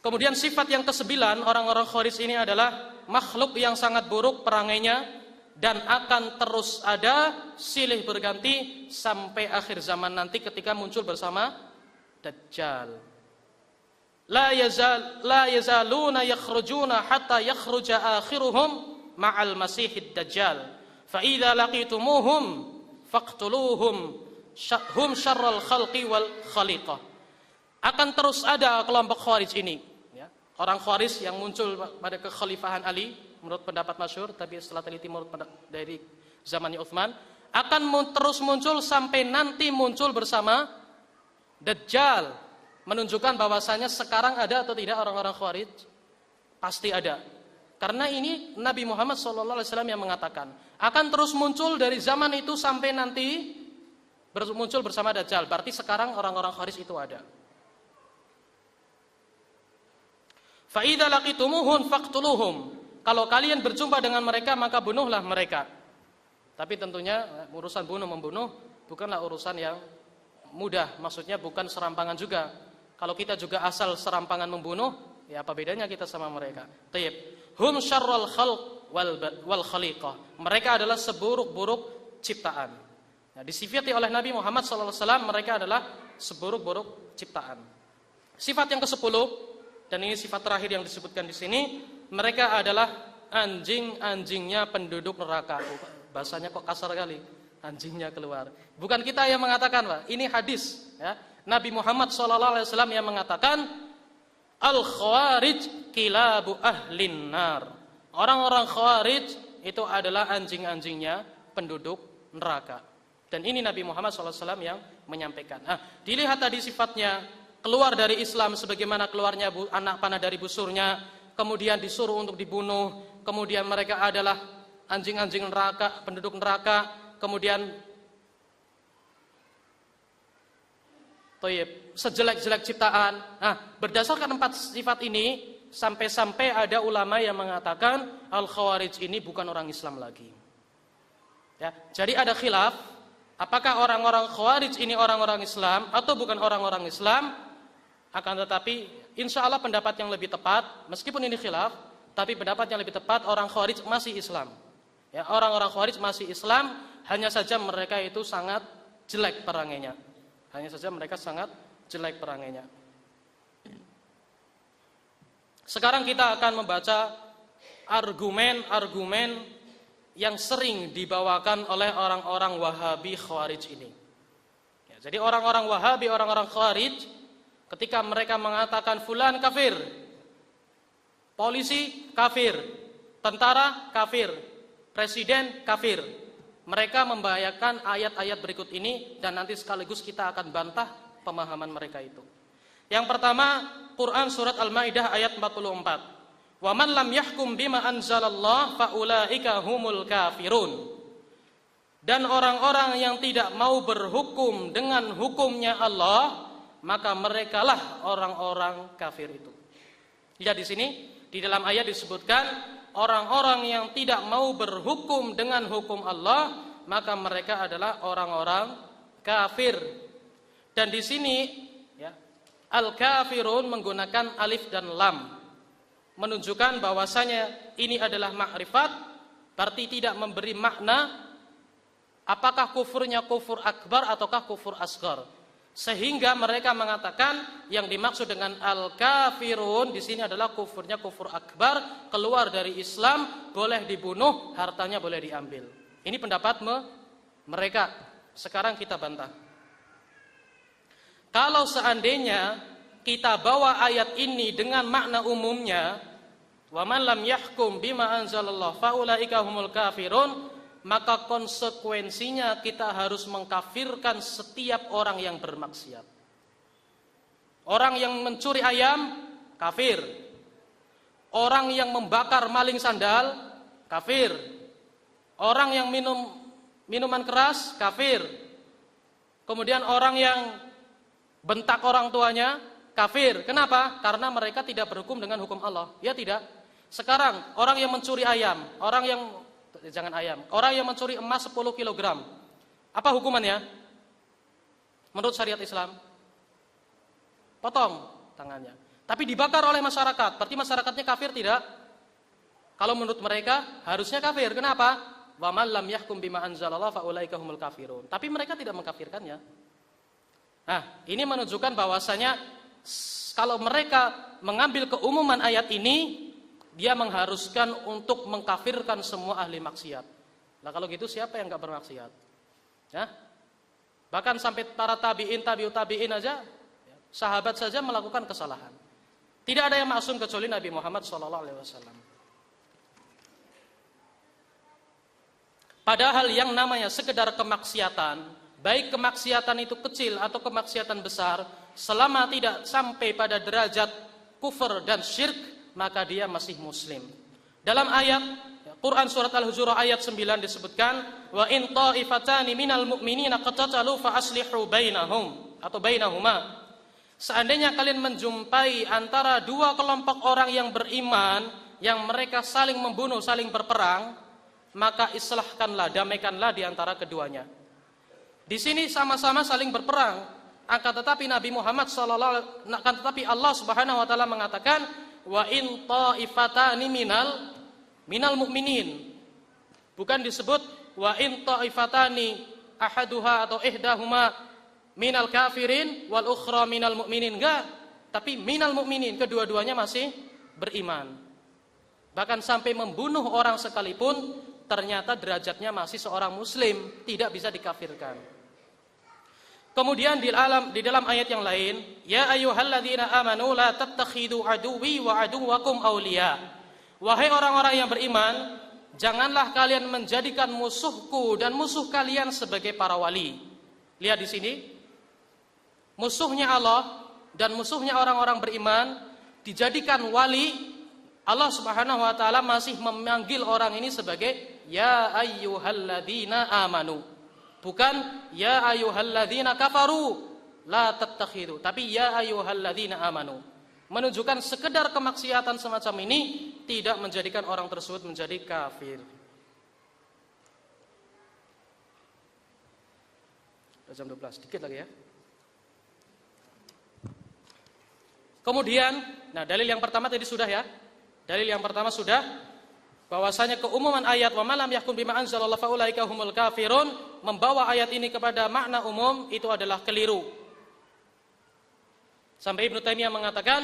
Kemudian sifat yang ke-9 orang-orang Khawarij ini adalah makhluk yang sangat buruk perangainya dan akan terus ada silih berganti sampai akhir zaman nanti ketika muncul bersama Dajjal. La yazaluna yakhrujuna hatta yakhruja akhiruhum ma'al masihid Dajjal. Fa idza laqitumuhum faqtuluhum hum syarral khalqi wal khaliqah. Akan terus ada kelompok Khawarij ini. Orang Khawarij yang muncul pada kekhalifahan Ali, menurut pendapat masyhur, tapi setelah teliti menurut dari zamannya Utsman, akan terus muncul sampai nanti muncul bersama Dajjal, menunjukkan bahwasanya sekarang ada atau tidak orang-orang Khawarij? Pasti ada. Karena ini Nabi Muhammad SAW yang mengatakan, akan terus muncul dari zaman itu sampai nanti muncul bersama Dajjal. Berarti sekarang orang-orang Khawarij itu ada. Fa idza laqitumuhum faqtuluhum. Kalau kalian berjumpa dengan mereka maka bunuhlah mereka. Tapi tentunya urusan bunuh membunuh bukanlah urusan yang mudah. Maksudnya bukan serampangan juga. Kalau kita juga asal serampangan membunuh, ya apa bedanya kita sama mereka? Tayyib. Hum syarrul khalq wal khaliqah. Mereka adalah seburuk-buruk ciptaan. Nah, disifati oleh Nabi Muhammad SAW, mereka adalah seburuk-buruk ciptaan. Sifat yang ke-10, dan ini sifat terakhir yang disebutkan di sini, mereka adalah anjing-anjingnya penduduk neraka. Bahasanya kok kasar kali, anjingnya keluar. Bukan kita yang mengatakan, Pak. Ini hadis, ya. Nabi Muhammad SAW yang mengatakan, al-khawarij kilabu ahlin nar. Orang-orang Khawarij itu adalah anjing-anjingnya penduduk neraka. Dan ini Nabi Muhammad SAW yang menyampaikan. Nah, dilihat tadi sifatnya, keluar dari Islam sebagaimana keluarnya anak panah dari busurnya, kemudian disuruh untuk dibunuh, kemudian mereka adalah anjing-anjing neraka, penduduk neraka, kemudian sejelek-jelek ciptaan. Nah, berdasarkan 4 sifat ini, sampai-sampai ada ulama yang mengatakan Al-Khawarij ini bukan orang Islam lagi. Ya, jadi ada khilaf Apakah orang-orang Khawarij ini orang-orang Islam atau bukan orang-orang Islam? Akan tetapi insya Allah pendapat yang lebih tepat, meskipun ini khilaf, tapi pendapat yang lebih tepat orang Khawarij masih Islam. Ya, orang-orang Khawarij masih Islam, hanya saja mereka itu sangat jelek perangainya. Hanya saja mereka sangat jelek perangainya. Sekarang kita akan membaca argumen-argumen yang sering dibawakan oleh orang-orang Wahabi Khawarij ini. Ya, jadi orang-orang Wahabi, orang-orang Khawarij, ketika mereka mengatakan fulan kafir, polisi kafir, tentara kafir, presiden kafir, mereka membahayakan ayat-ayat berikut ini dan nanti sekaligus kita akan bantah pemahaman mereka itu. Yang pertama, Quran surat Al-Maidah ayat 44. Wa man lam yahkum bima anzalallah faulaika humul kafirun. Dan orang-orang yang tidak mau berhukum dengan hukumnya Allah, maka merekalah orang-orang kafir itu. Lihat di sini, di dalam ayat disebutkan orang-orang yang tidak mau berhukum dengan hukum Allah, maka mereka adalah orang-orang kafir. Dan di sini ya, al-kafirun menggunakan alif dan lam, menunjukkan bahwasanya ini adalah makrifat, berarti tidak memberi makna apakah kufurnya kufur akbar ataukah kufur asghar. Sehingga mereka mengatakan yang dimaksud dengan al-kafirun di sini adalah kufurnya kufur akbar, keluar dari Islam, boleh dibunuh, hartanya boleh diambil. Ini pendapat mereka. Sekarang kita bantah. Kalau seandainya kita bawa ayat ini dengan makna umumnya, wa man lam yahkum bima anzalallah faulaika humul kafirun, maka konsekuensinya kita harus mengkafirkan setiap orang yang bermaksiat. Orang yang mencuri ayam, kafir. Orang yang membakar maling sandal, kafir. Orang yang minum minuman keras, kafir. Kemudian orang yang bentak orang tuanya, kafir. Kenapa? Karena mereka tidak berhukum dengan hukum Allah. Ya tidak. Sekarang orang yang mencuri ayam, orang yang mencuri emas 10 kg, apa hukumannya? Menurut syariat Islam, potong tangannya. Tapi dibakar oleh masyarakat, berarti masyarakatnya kafir tidak? Kalau menurut mereka harusnya kafir. Kenapa? Wa man lam yahkum bima anzalallah faulaika humul kafirun. Tapi mereka tidak mengkafirkannya. Nah, ini menunjukkan bahwasanya kalau mereka mengambil keumuman ayat ini, dia mengharuskan untuk mengkafirkan semua ahli maksiat. Nah kalau gitu siapa yang enggak bermaksiat? Ya? Bahkan sampai para tabi'in, tabi'ut tabi'in aja, sahabat saja melakukan kesalahan. Tidak ada yang maksum kecuali Nabi Muhammad SAW. Padahal yang namanya sekedar kemaksiatan, baik kemaksiatan itu kecil atau kemaksiatan besar, selama tidak sampai pada derajat kufur dan syirk, maka dia masih muslim. Dalam ayat Quran surat Al-Hujurat ayat 9 disebutkan, wa in ta'ifatani minal mu'minina qatatalu fa aslihu bainahum atau bainahuma. Seandainya kalian menjumpai antara dua kelompok orang yang beriman yang mereka saling membunuh, saling berperang, maka islahkanlah, damaikanlah di antara keduanya. Di sini sama-sama saling berperang, akan tetapi Nabi Muhammad tetapi Allah Subhanahu wa taala mengatakan wa in ta'ifatani minal mu'minin. Bukan disebut wa in ta'ifatani ahaduha atau ihdahuma minal kafirin wal ukhra minal mu'minin. Enggak, tapi minal mu'minin, kedua-duanya masih beriman. Bahkan sampai membunuh orang sekalipun ternyata derajatnya masih seorang muslim, tidak bisa dikafirkan. Kemudian di dalam ayat yang lain, ya ayyuhalladzina amanu la tattakhidu aduwwi wa aduwwakum awliya. Wahai orang-orang yang beriman, janganlah kalian menjadikan musuhku dan musuh kalian sebagai para wali. Lihat di sini, musuhnya Allah dan musuhnya orang-orang beriman dijadikan wali. Allah Subhanahu wa taala masih memanggil orang ini sebagai ya ayyuhalladzina amanu. Bukan ya ayyuhalladzina kafaru la tattakhidu, tapi ya ayyuhalladzina amanu. Menunjukkan sekedar kemaksiatan semacam ini tidak menjadikan orang tersebut menjadi kafir. jam 12, dikit lagi ya. Kemudian, nah dalil yang pertama tadi sudah ya. Dalil yang pertama sudah bahwasanya keumuman ayat wa malam yahkum bima anzalallahu faulaika humul kafirun membawa ayat ini kepada makna umum itu adalah keliru. Sampai Ibnu Taimiyah mengatakan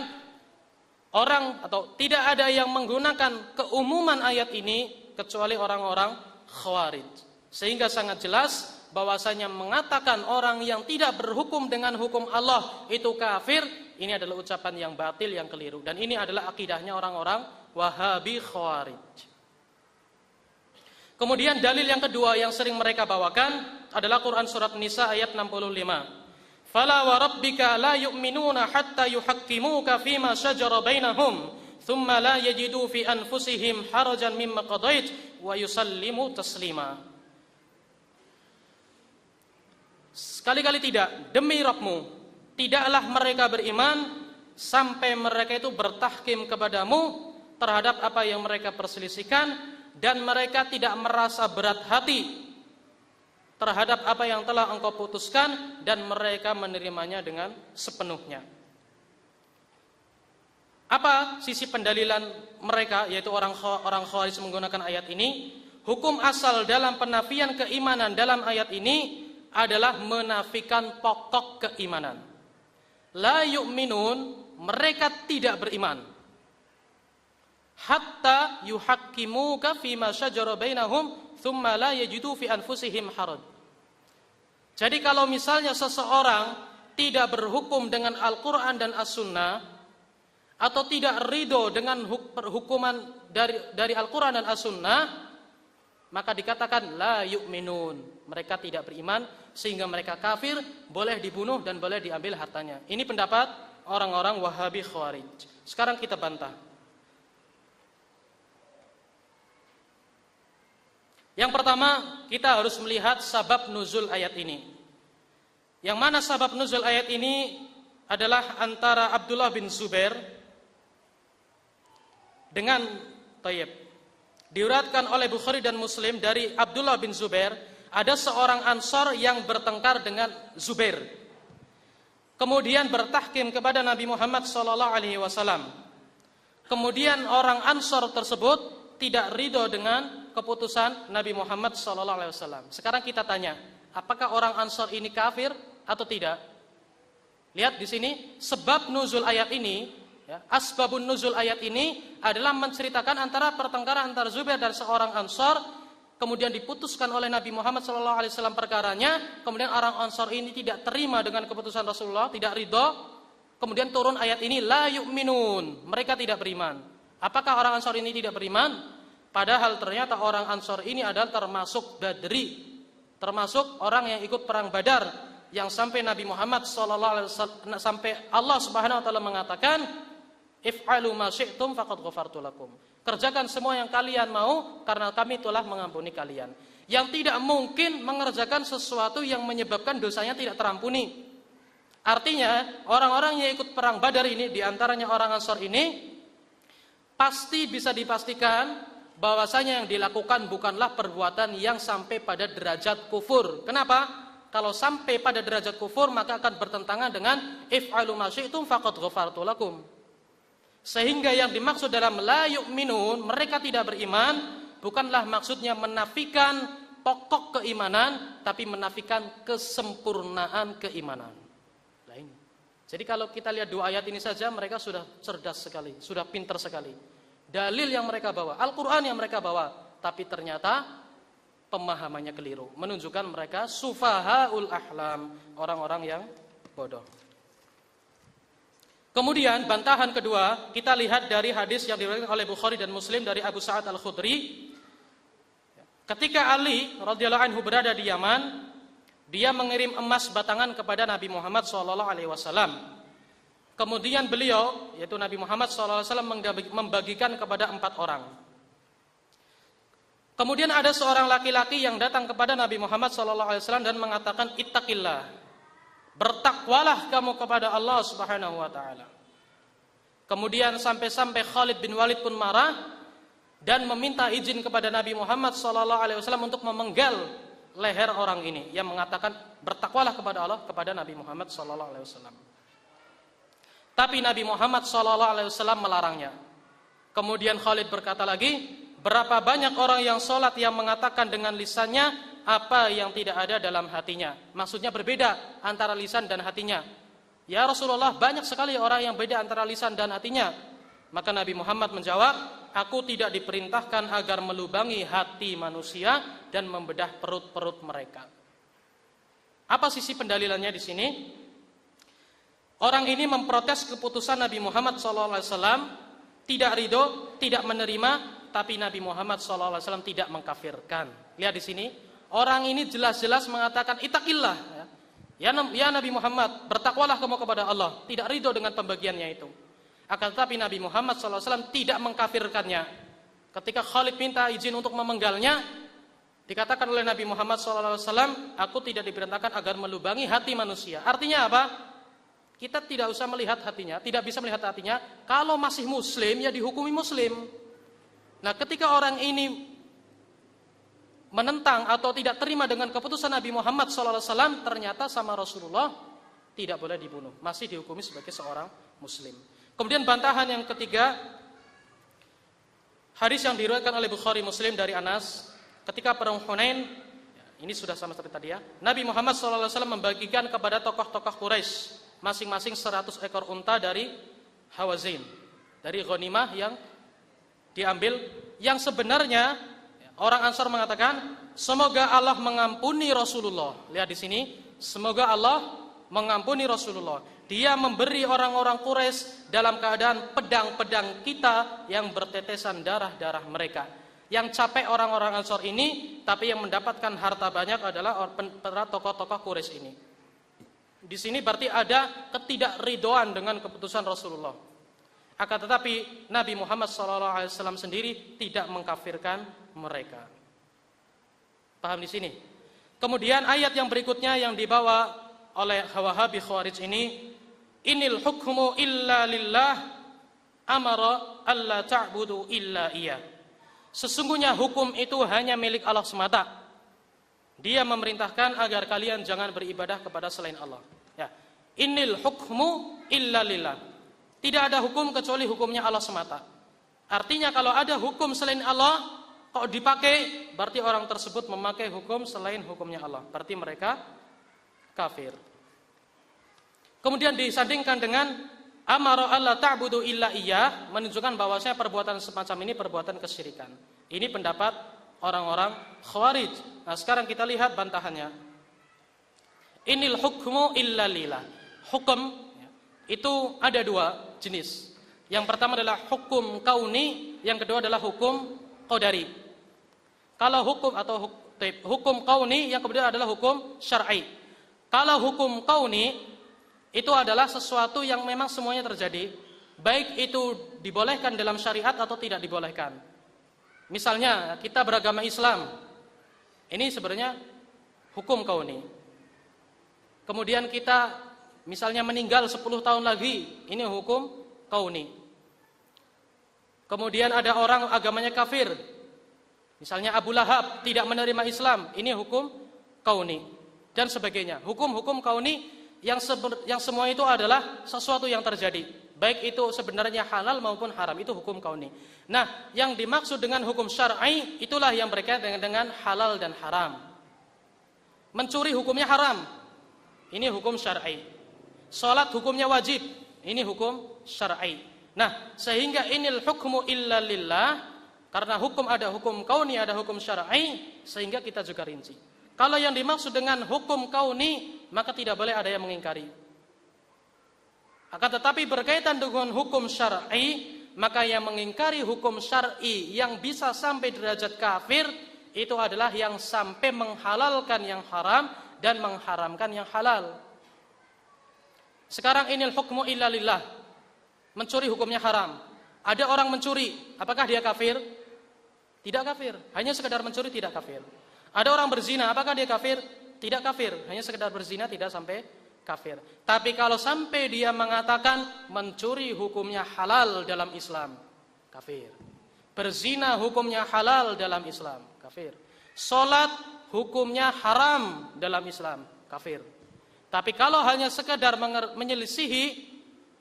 orang atau tidak ada yang menggunakan keumuman ayat ini kecuali orang-orang Khawarij. Sehingga sangat jelas bahwasanya mengatakan orang yang tidak berhukum dengan hukum Allah itu kafir, ini adalah ucapan yang batil, yang keliru. Dan ini adalah akidahnya orang-orang Wahabi Khawarij. Kemudian dalil yang kedua yang sering mereka bawakan adalah Quran surat Nisa ayat 65. Fala wa rabbika la yu'minuna hatta yuhakkimuka fima shajara bainahum thumma la yajidu fi anfusihim harajan mimma qadait wa yusallimu taslima. Sekali-kali tidak, demi Rabbmu, tidaklah mereka beriman sampai mereka itu bertahkim kepadamu terhadap apa yang mereka perselisihkan dan mereka tidak merasa berat hati terhadap apa yang telah engkau putuskan dan mereka menerimanya dengan sepenuhnya. Apa sisi pendalilan mereka, yaitu orang Khawarij menggunakan ayat ini? Hukum asal dalam penafian keimanan dalam ayat ini adalah menafikan pokok keimanan. La yu'minun, mereka tidak beriman. Hatta yuhakkimuka fima syajara bainahum thumma la yajidu fi anfusihim haraj. Jadi kalau misalnya seseorang tidak berhukum dengan Al-Quran dan As-Sunnah atau tidak ridho dengan hukuman dari Al-Quran dan As-Sunnah, maka dikatakan la yu'minun, mereka tidak beriman sehingga mereka kafir, boleh dibunuh dan boleh diambil hartanya. Ini pendapat orang-orang Wahabi Khawarij. Sekarang kita bantah. Yang pertama, kita harus melihat sabab nuzul ayat ini. Yang mana sabab nuzul ayat ini adalah antara Abdullah bin Zubair dengan Tayyib. Diriwayatkan oleh Bukhari dan Muslim dari Abdullah bin Zubair, ada seorang Ansar yang bertengkar dengan Zubair. Kemudian bertahkim kepada Nabi Muhammad SAW. Kemudian orang Ansar tersebut tidak ridho dengan keputusan Nabi Muhammad SAW. Sekarang kita tanya, apakah orang Ansar ini kafir atau tidak? Lihat di sini, sebab nuzul ayat ini, ya, asbabun nuzul ayat ini adalah menceritakan antara pertengkaran antara Zubair dan seorang Ansar, kemudian diputuskan oleh Nabi Muhammad SAW perkaranya, kemudian orang Ansar ini tidak terima dengan keputusan Rasulullah, tidak ridho, kemudian turun ayat ini, la yu'minun, mereka tidak beriman. Apakah orang Ansar ini tidak beriman? Padahal ternyata orang Ansar ini adalah termasuk Badri, termasuk orang yang ikut perang Badar, yang sampai Nabi Muhammad SAW, sampai Allah Subhanahu Wa Taala mengatakan, if'alu ma syi'tum faqad ghafartu lakum. Kerjakan semua yang kalian mau karena kami telah mengampuni kalian. Yang tidak mungkin mengerjakan sesuatu yang menyebabkan dosanya tidak terampuni. Artinya orang-orang yang ikut perang Badar ini, diantaranya orang Ansar ini, pasti bisa dipastikan bahwasanya yang dilakukan bukanlah perbuatan yang sampai pada derajat kufur. Kenapa? Kalau sampai pada derajat kufur maka akan bertentangan dengan if'alu ma syi'tum faqad ghafartu lakum. Sehingga yang dimaksud dalam la yu'minun, mereka tidak beriman, bukanlah maksudnya menafikan pokok keimanan, tapi menafikan kesempurnaan keimanan. Lain. Jadi kalau kita lihat dua ayat ini saja, mereka sudah cerdas sekali, sudah pintar sekali. Dalil yang mereka bawa, Al-Quran yang mereka bawa, tapi ternyata pemahamannya keliru, menunjukkan mereka sufahaul ahlam, orang-orang yang bodoh. Kemudian bantahan kedua, kita lihat dari hadis yang diriwayatkan oleh Bukhari dan Muslim dari Abu Sa'ad Al-Khudri. Ketika Ali radhiyallahu anhu berada di Yaman, dia mengirim emas batangan kepada Nabi Muhammad SAW. Kemudian beliau, yaitu Nabi Muhammad SAW, membagikan kepada 4 orang. Kemudian ada seorang laki-laki yang datang kepada Nabi Muhammad SAW dan mengatakan, ittaqillah, bertakwalah kamu kepada Allah Subhanahu Wa Taala. Kemudian sampai-sampai Khalid bin Walid pun marah dan meminta izin kepada Nabi Muhammad SAW untuk memenggal leher orang ini yang mengatakan bertakwalah kepada Allah, kepada Nabi Muhammad SAW. Tapi Nabi Muhammad SAW melarangnya. Kemudian Khalid berkata lagi, berapa banyak orang yang sholat yang mengatakan dengan lisannya apa yang tidak ada dalam hatinya. Maksudnya berbeda antara lisan dan hatinya. Ya Rasulullah, banyak sekali orang yang beda antara lisan dan hatinya. Maka Nabi Muhammad menjawab, aku tidak diperintahkan agar melubangi hati manusia dan membedah perut-perut mereka. Apa sisi pendalilannya di sini? Orang ini memprotes keputusan Nabi Muhammad SAW, tidak ridho, tidak menerima, tapi Nabi Muhammad SAW tidak mengkafirkan. Lihat di sini, orang ini jelas-jelas mengatakan ittaqillah, ya Nabi Muhammad, bertakwalah kamu kepada Allah. Tidak ridho dengan pembagiannya itu. Akan tetapi Nabi Muhammad SAW tidak mengkafirkannya. Ketika Khalid minta izin untuk memenggalnya, dikatakan oleh Nabi Muhammad SAW, aku tidak diperintahkan agar melubangi hati manusia. Artinya apa? Kita tidak usah melihat hatinya, tidak bisa melihat hatinya. Kalau masih muslim, ya dihukumi muslim. Nah, ketika orang ini menentang atau tidak terima dengan keputusan Nabi Muhammad SAW, ternyata sama Rasulullah tidak boleh dibunuh, masih dihukumi sebagai seorang muslim. Kemudian bantahan yang ketiga, hadis yang diriwayatkan oleh Bukhari Muslim dari Anas, ketika perang Hunain, ini sudah sama seperti tadi ya, Nabi Muhammad SAW membagikan kepada tokoh-tokoh Quraisy masing-masing 100 ekor unta dari Hawazin, dari ghanimah yang diambil, yang sebenarnya orang Ansar mengatakan semoga Allah mengampuni Rasulullah. Lihat di sini, semoga Allah mengampuni Rasulullah. Dia memberi orang-orang Quraisy dalam keadaan pedang-pedang kita yang bertetesan darah-darah mereka. Yang capek orang-orang Ansar ini, tapi yang mendapatkan harta banyak adalah para tokoh-tokoh Quraisy ini. Di sini berarti ada ketidakridhoan dengan keputusan Rasulullah. Akan tetapi Nabi Muhammad SAW sendiri tidak mengkafirkan mereka. Paham di sini? Kemudian ayat yang berikutnya yang dibawa oleh Wahabi Khawarij ini, Inil hukmu illa lillah amara alla ta'budu illa iya. Sesungguhnya hukum itu hanya milik Allah semata. Dia memerintahkan agar kalian jangan beribadah kepada selain Allah. Ya. Innil hukmu illa lillah. Tidak ada hukum kecuali hukumnya Allah semata. Artinya kalau ada hukum selain Allah, kok dipakai, berarti orang tersebut memakai hukum selain hukumnya Allah. Berarti mereka kafir. Kemudian disandingkan dengan amara alla ta'budu illa iya, menunjukkan bahwasanya perbuatan semacam ini perbuatan kesyirikan. Ini pendapat orang-orang Khawarij. Nah, sekarang kita lihat bantahannya. Inil hukmu illa lillah. Hukum itu ada dua jenis. Yang pertama adalah hukum kauni, yang kedua adalah hukum qadari. Kalau hukum atau hukum kauni, yang kedua adalah hukum syar'i. Kalau hukum kauni itu adalah sesuatu yang memang semuanya terjadi, baik itu dibolehkan dalam syariat atau tidak dibolehkan. Misalnya kita beragama Islam, ini sebenarnya hukum kauni. Kemudian kita misalnya meninggal 10 tahun lagi, ini hukum kauni. Kemudian ada orang agamanya kafir, misalnya Abu Lahab tidak menerima Islam, ini hukum kauni. Dan sebagainya. Hukum-hukum kauni yang semua itu adalah sesuatu yang terjadi, baik itu sebenarnya halal maupun haram, itu hukum kauni. Nah, yang dimaksud dengan hukum syar'i itulah yang berkaitan dengan halal dan haram. Mencuri hukumnya haram, ini hukum syar'i. Salat hukumnya wajib, ini hukum syar'i. Nah, sehingga inil hukmu illa lillah, karena hukum ada hukum kauni, ada hukum syar'i, sehingga kita juga rinci. Kalau yang dimaksud dengan hukum kauni, maka tidak boleh ada yang mengingkari. Akan tetapi berkaitan dengan hukum syar'i, maka yang mengingkari hukum syar'i yang bisa sampai derajat kafir, itu adalah yang sampai menghalalkan yang haram dan mengharamkan yang halal. Sekarang inil hukmu illa lillah, mencuri hukumnya haram. Ada orang mencuri, apakah dia kafir? Tidak kafir, hanya sekedar mencuri, tidak kafir. Ada orang berzina, apakah dia kafir? Tidak kafir, hanya sekedar berzina, tidak sampai kafir. Tapi kalau sampai dia mengatakan mencuri hukumnya halal dalam Islam, kafir. Berzina hukumnya halal dalam Islam, kafir. Salat hukumnya haram dalam Islam, kafir. Tapi kalau hanya sekedar menyelisihi,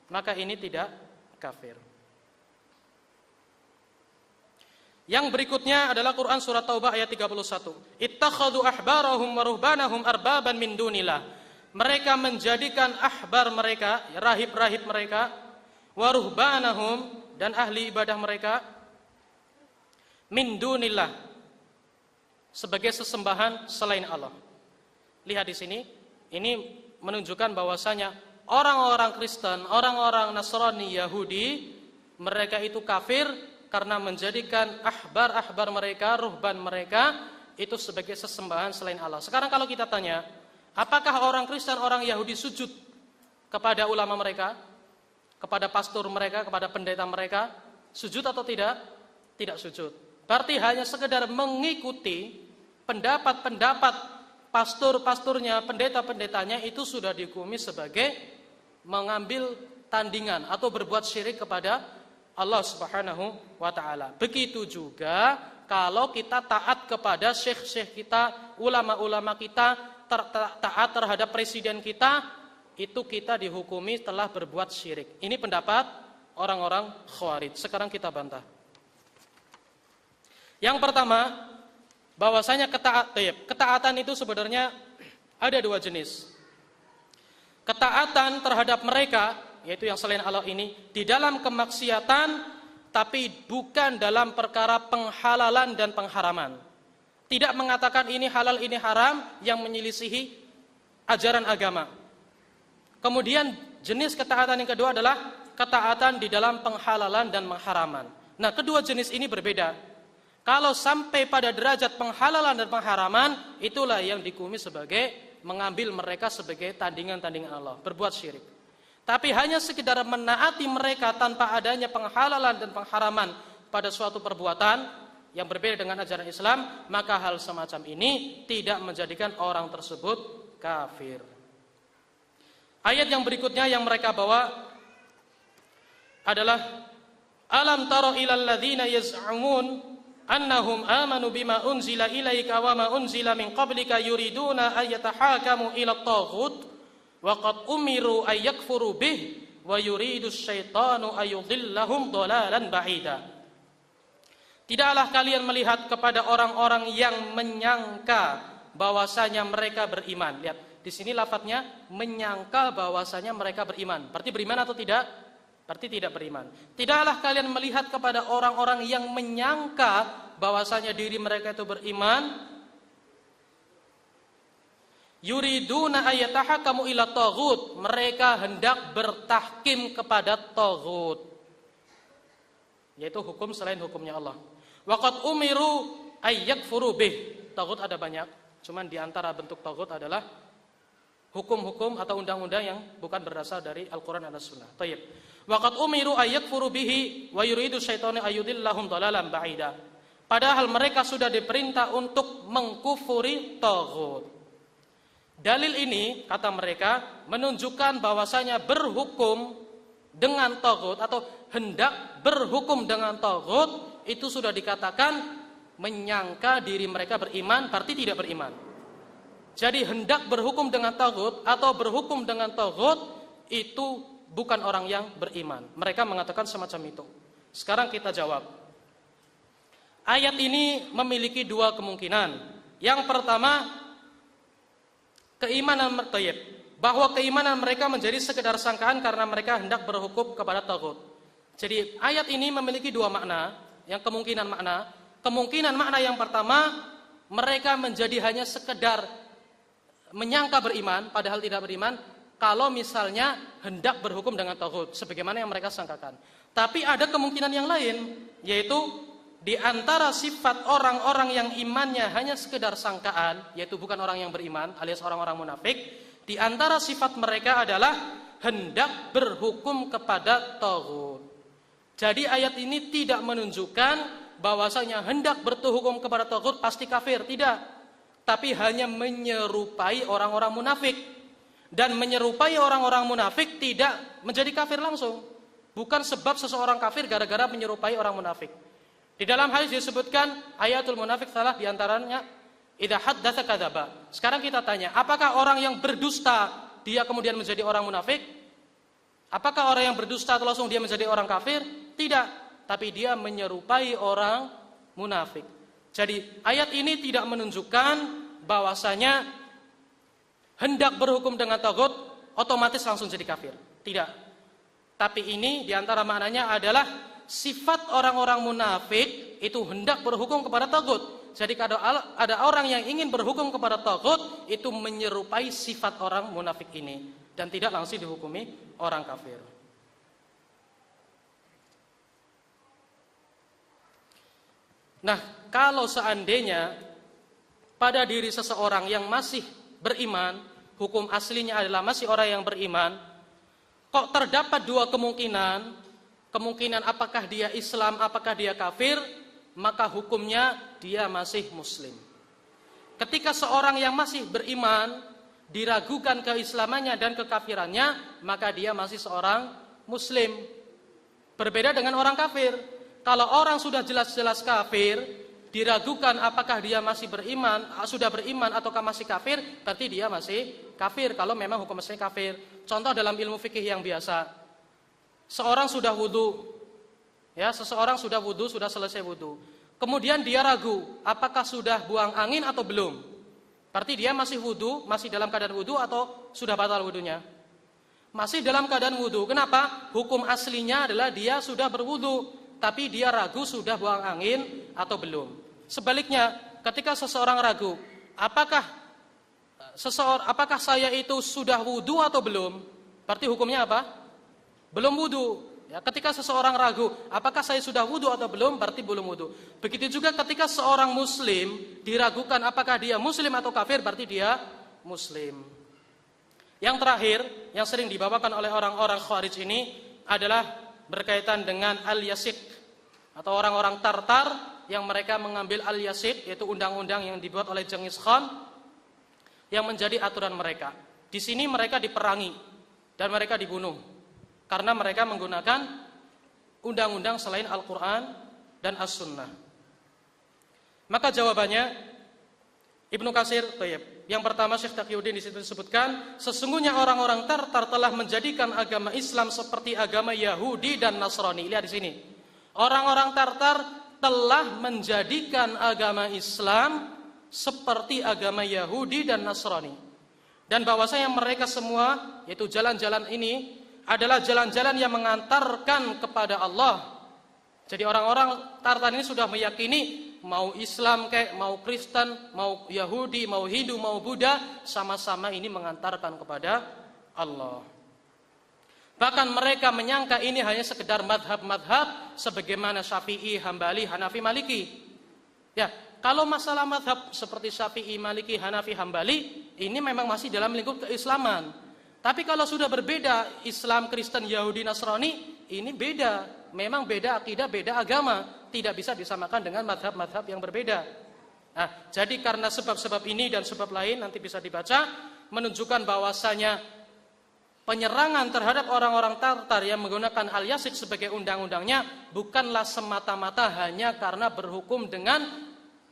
maka ini tidak kafir. Yang berikutnya adalah Quran surat Taubah ayat 31. Ittakhadhu ahbarahum wa ruhbanahum arbaban min dunillah. Mereka menjadikan ahbar mereka, rahib-rahib mereka, wa ruhbanahum, dan ahli ibadah mereka, min dunillah, sebagai sesembahan selain Allah. Lihat di sini, ini menunjukkan bahwasanya orang-orang Kristen, orang-orang Nasrani, Yahudi, mereka itu kafir karena menjadikan ahbar-ahbar mereka, ruhban mereka itu sebagai sesembahan selain Allah. Sekarang kalau kita tanya, apakah orang Kristen, orang Yahudi sujud kepada ulama mereka, kepada pastor mereka, kepada pendeta mereka? Sujud atau tidak? Tidak sujud. Berarti hanya sekedar mengikuti pendapat-pendapat pastor-pastornya, pendeta-pendetanya, itu sudah dihukumi sebagai mengambil tandingan atau berbuat syirik kepada Allah Subhanahu wa taala. Begitu juga kalau kita taat kepada syekh-syekh kita, ulama-ulama kita, taat terhadap presiden kita, itu kita dihukumi telah berbuat syirik. Ini pendapat orang-orang Khawarij. Sekarang kita bantah. Yang pertama, bahwasanya ketaatan itu sebenarnya ada dua jenis. Ketaatan terhadap mereka, yaitu yang selain Allah ini, di dalam kemaksiatan, tapi bukan dalam perkara penghalalan dan pengharaman. Tidak mengatakan ini halal, ini haram, yang menyelisihi ajaran agama. Kemudian jenis ketaatan yang kedua adalah ketaatan di dalam penghalalan dan pengharaman. Nah, kedua jenis ini berbeda. Kalau sampai pada derajat penghalalan dan pengharaman, itulah yang dihukumi sebagai mengambil mereka sebagai tandingan-tandingan Allah, berbuat syirik. Tapi hanya sekedar menaati mereka tanpa adanya penghalalan dan pengharaman pada suatu perbuatan yang berbeda dengan ajaran Islam, maka hal semacam ini tidak menjadikan orang tersebut kafir. Ayat yang berikutnya yang mereka bawa adalah alam taro ilal ladzina yaz'umun annahum amanu bima unzila ilaika wa ma unzila min qablika yuriduna ayyatahakamu ila at-taghut wa qad umiru ay yakfuru bih wa yuridu asyaitanu ayudhillahum dhalalan ba'ida. Tidaklah kalian melihat kepada orang-orang yang menyangka bahwasanya mereka beriman. Lihat, di sini lafadznya menyangka bahwasanya mereka beriman. Berarti beriman atau tidak? Berarti tidak beriman. Tidaklah kalian melihat kepada orang-orang yang menyangka bahwasanya diri mereka itu beriman. Yuriduna ayatahakamu ila taghut. Mereka hendak bertahkim kepada taghut, yaitu hukum selain hukumnya Allah. Waqad umiru ayyakfuru bih. Taghut ada banyak, cuman di antara bentuk taghut adalah hukum-hukum atau undang-undang yang bukan berasal dari Al-Quran dan As-Sunnah. Tayyib. Waqad umiru ayyakfuru bihi wa yuridu syaitanu ayyudillahum dhalalan ba'ida. Padahal mereka sudah diperintah untuk mengkufuri taghut. Dalil ini, kata mereka, menunjukkan bahwasanya berhukum dengan taghut atau hendak berhukum dengan taghut itu sudah dikatakan menyangka diri mereka beriman, berarti tidak beriman. Jadi hendak berhukum dengan taghut atau berhukum dengan taghut itu bukan orang yang beriman. Mereka mengatakan semacam itu. Sekarang kita jawab. Ayat ini memiliki dua kemungkinan. Yang pertama, keimanan tayyib, bahwa keimanan mereka menjadi sekedar sangkaan karena mereka hendak berhukum kepada taghut. Jadi ayat ini memiliki dua makna. Yang kemungkinan makna yang pertama, mereka menjadi hanya sekedar menyangka beriman padahal tidak beriman kalau misalnya hendak berhukum dengan taghut sebagaimana yang mereka sangkakan. Tapi ada kemungkinan yang lain, yaitu di antara sifat orang-orang yang imannya hanya sekedar sangkaan, yaitu bukan orang yang beriman alias orang-orang munafik, di antara sifat mereka adalah hendak berhukum kepada taghut. Jadi ayat ini tidak menunjukkan bahwasanya hendak berhukum kepada taghut pasti kafir, tidak. Tapi hanya menyerupai orang-orang munafik. Dan menyerupai orang-orang munafik tidak menjadi kafir langsung. Bukan sebab seseorang kafir gara-gara menyerupai orang munafik. Di dalam hadis disebutkan ayatul munafik salah diantaranya idza haddatsa kadzaba. Sekarang kita tanya, apakah orang yang berdusta dia kemudian menjadi orang munafik? Apakah orang yang berdusta langsung dia menjadi orang kafir? Tidak, tapi dia menyerupai orang munafik. Jadi ayat ini tidak menunjukkan bahwasanya hendak berhukum dengan tagut otomatis langsung jadi kafir. Tidak. Tapi ini diantara maknanya adalah sifat orang-orang munafik itu hendak berhukum kepada tagut. Jadi kalau ada orang yang ingin berhukum kepada tagut, itu menyerupai sifat orang munafik ini dan tidak langsung dihukumi orang kafir. Nah, kalau seandainya pada diri seseorang yang masih beriman, hukum aslinya adalah masih orang yang beriman, kok terdapat dua kemungkinan apakah dia Islam, apakah dia kafir, maka hukumnya dia masih muslim. Ketika seorang yang masih beriman diragukan keislamannya dan kekafirannya, maka dia masih seorang muslim. Berbeda dengan orang kafir. Kalau orang sudah jelas-jelas kafir, diragukan apakah dia masih beriman, sudah beriman ataukah masih kafir, berarti dia masih kafir kalau memang hukum aslinya kafir. Contoh dalam ilmu fikih yang biasa. Seorang sudah wudu, ya, seseorang sudah wudu, sudah selesai wudu. Kemudian dia ragu, apakah sudah buang angin atau belum? Berarti dia masih wudu, masih dalam keadaan wudu atau sudah batal wudunya? Masih dalam keadaan wudu. Kenapa? Hukum aslinya adalah dia sudah berwudu, tapi dia ragu sudah buang angin atau belum. Sebaliknya, ketika seseorang ragu, apakah saya itu sudah wudu atau belum? Berarti hukumnya apa? Belum wudu. Ya, ketika seseorang ragu, apakah saya sudah wudu atau belum? Berarti belum wudu. Begitu juga ketika seorang muslim diragukan apakah dia muslim atau kafir, berarti dia muslim. Yang terakhir, yang sering dibawakan oleh orang-orang Khawarij ini adalah berkaitan dengan al-yasik atau orang-orang Tartar yang mereka mengambil al-yasik, yaitu undang-undang yang dibuat oleh Genghis Khan yang menjadi aturan mereka. Di sini mereka diperangi dan mereka dibunuh karena mereka menggunakan undang-undang selain Al-Quran dan As-Sunnah. Maka jawabannya Ibnu Katsir, yang pertama Syekh Taqiyuddin di situ disebutkan, sesungguhnya orang-orang Tartar telah menjadikan agama Islam seperti agama Yahudi dan Nasrani. Lihat di sini. Orang-orang Tartar telah menjadikan agama Islam seperti agama Yahudi dan Nasrani. Dan bahwasanya mereka semua, yaitu jalan-jalan ini adalah jalan-jalan yang mengantarkan kepada Allah. Jadi orang-orang Tartar ini sudah meyakini mau Islam kayak, mau Kristen, mau Yahudi, mau Hindu, mau Buddha, sama-sama ini mengantarkan kepada Allah. Bahkan mereka menyangka ini hanya sekedar madhab-madhab sebagaimana Syafi'i, Hambali, Hanafi, Maliki. Ya, kalau masalah madhab seperti Syafi'i, Maliki, Hanafi, Hambali, ini memang masih dalam lingkup keislaman. Tapi kalau sudah berbeda, Islam, Kristen, Yahudi, Nasrani, ini beda. Memang beda akidah, beda agama. Tidak bisa disamakan dengan madhab-madhab yang berbeda. Nah, jadi karena sebab-sebab ini dan sebab lain nanti bisa dibaca, menunjukkan bahwasanya penyerangan terhadap orang-orang Tartar yang menggunakan al-yasik sebagai undang-undangnya bukanlah semata-mata hanya karena berhukum dengan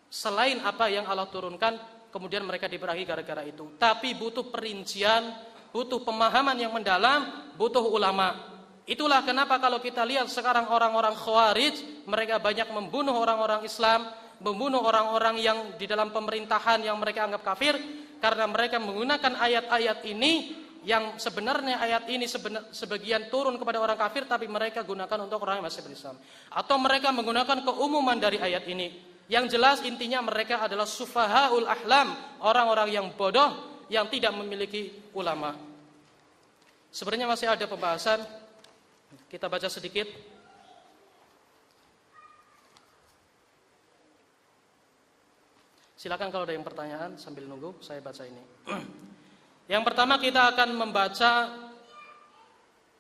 selain apa yang Allah turunkan, kemudian mereka diperangi gara-gara itu. Tapi butuh perincian, butuh pemahaman yang mendalam, butuh ulama. Itulah kenapa kalau kita lihat sekarang orang-orang Khawarij, mereka banyak membunuh orang-orang Islam, membunuh orang-orang yang di dalam pemerintahan yang mereka anggap kafir, karena mereka menggunakan ayat-ayat ini yang sebenarnya ayat ini sebagian turun kepada orang kafir, tapi mereka gunakan untuk orang yang masih berislam. Atau mereka menggunakan keumuman dari ayat ini. Yang jelas intinya mereka adalah sufahaul ahlam, orang-orang yang bodoh, yang tidak memiliki ulama. Sebenarnya masih ada pembahasan. Kita baca sedikit. Silakan kalau ada yang pertanyaan sambil nunggu saya baca ini. Yang pertama kita akan membaca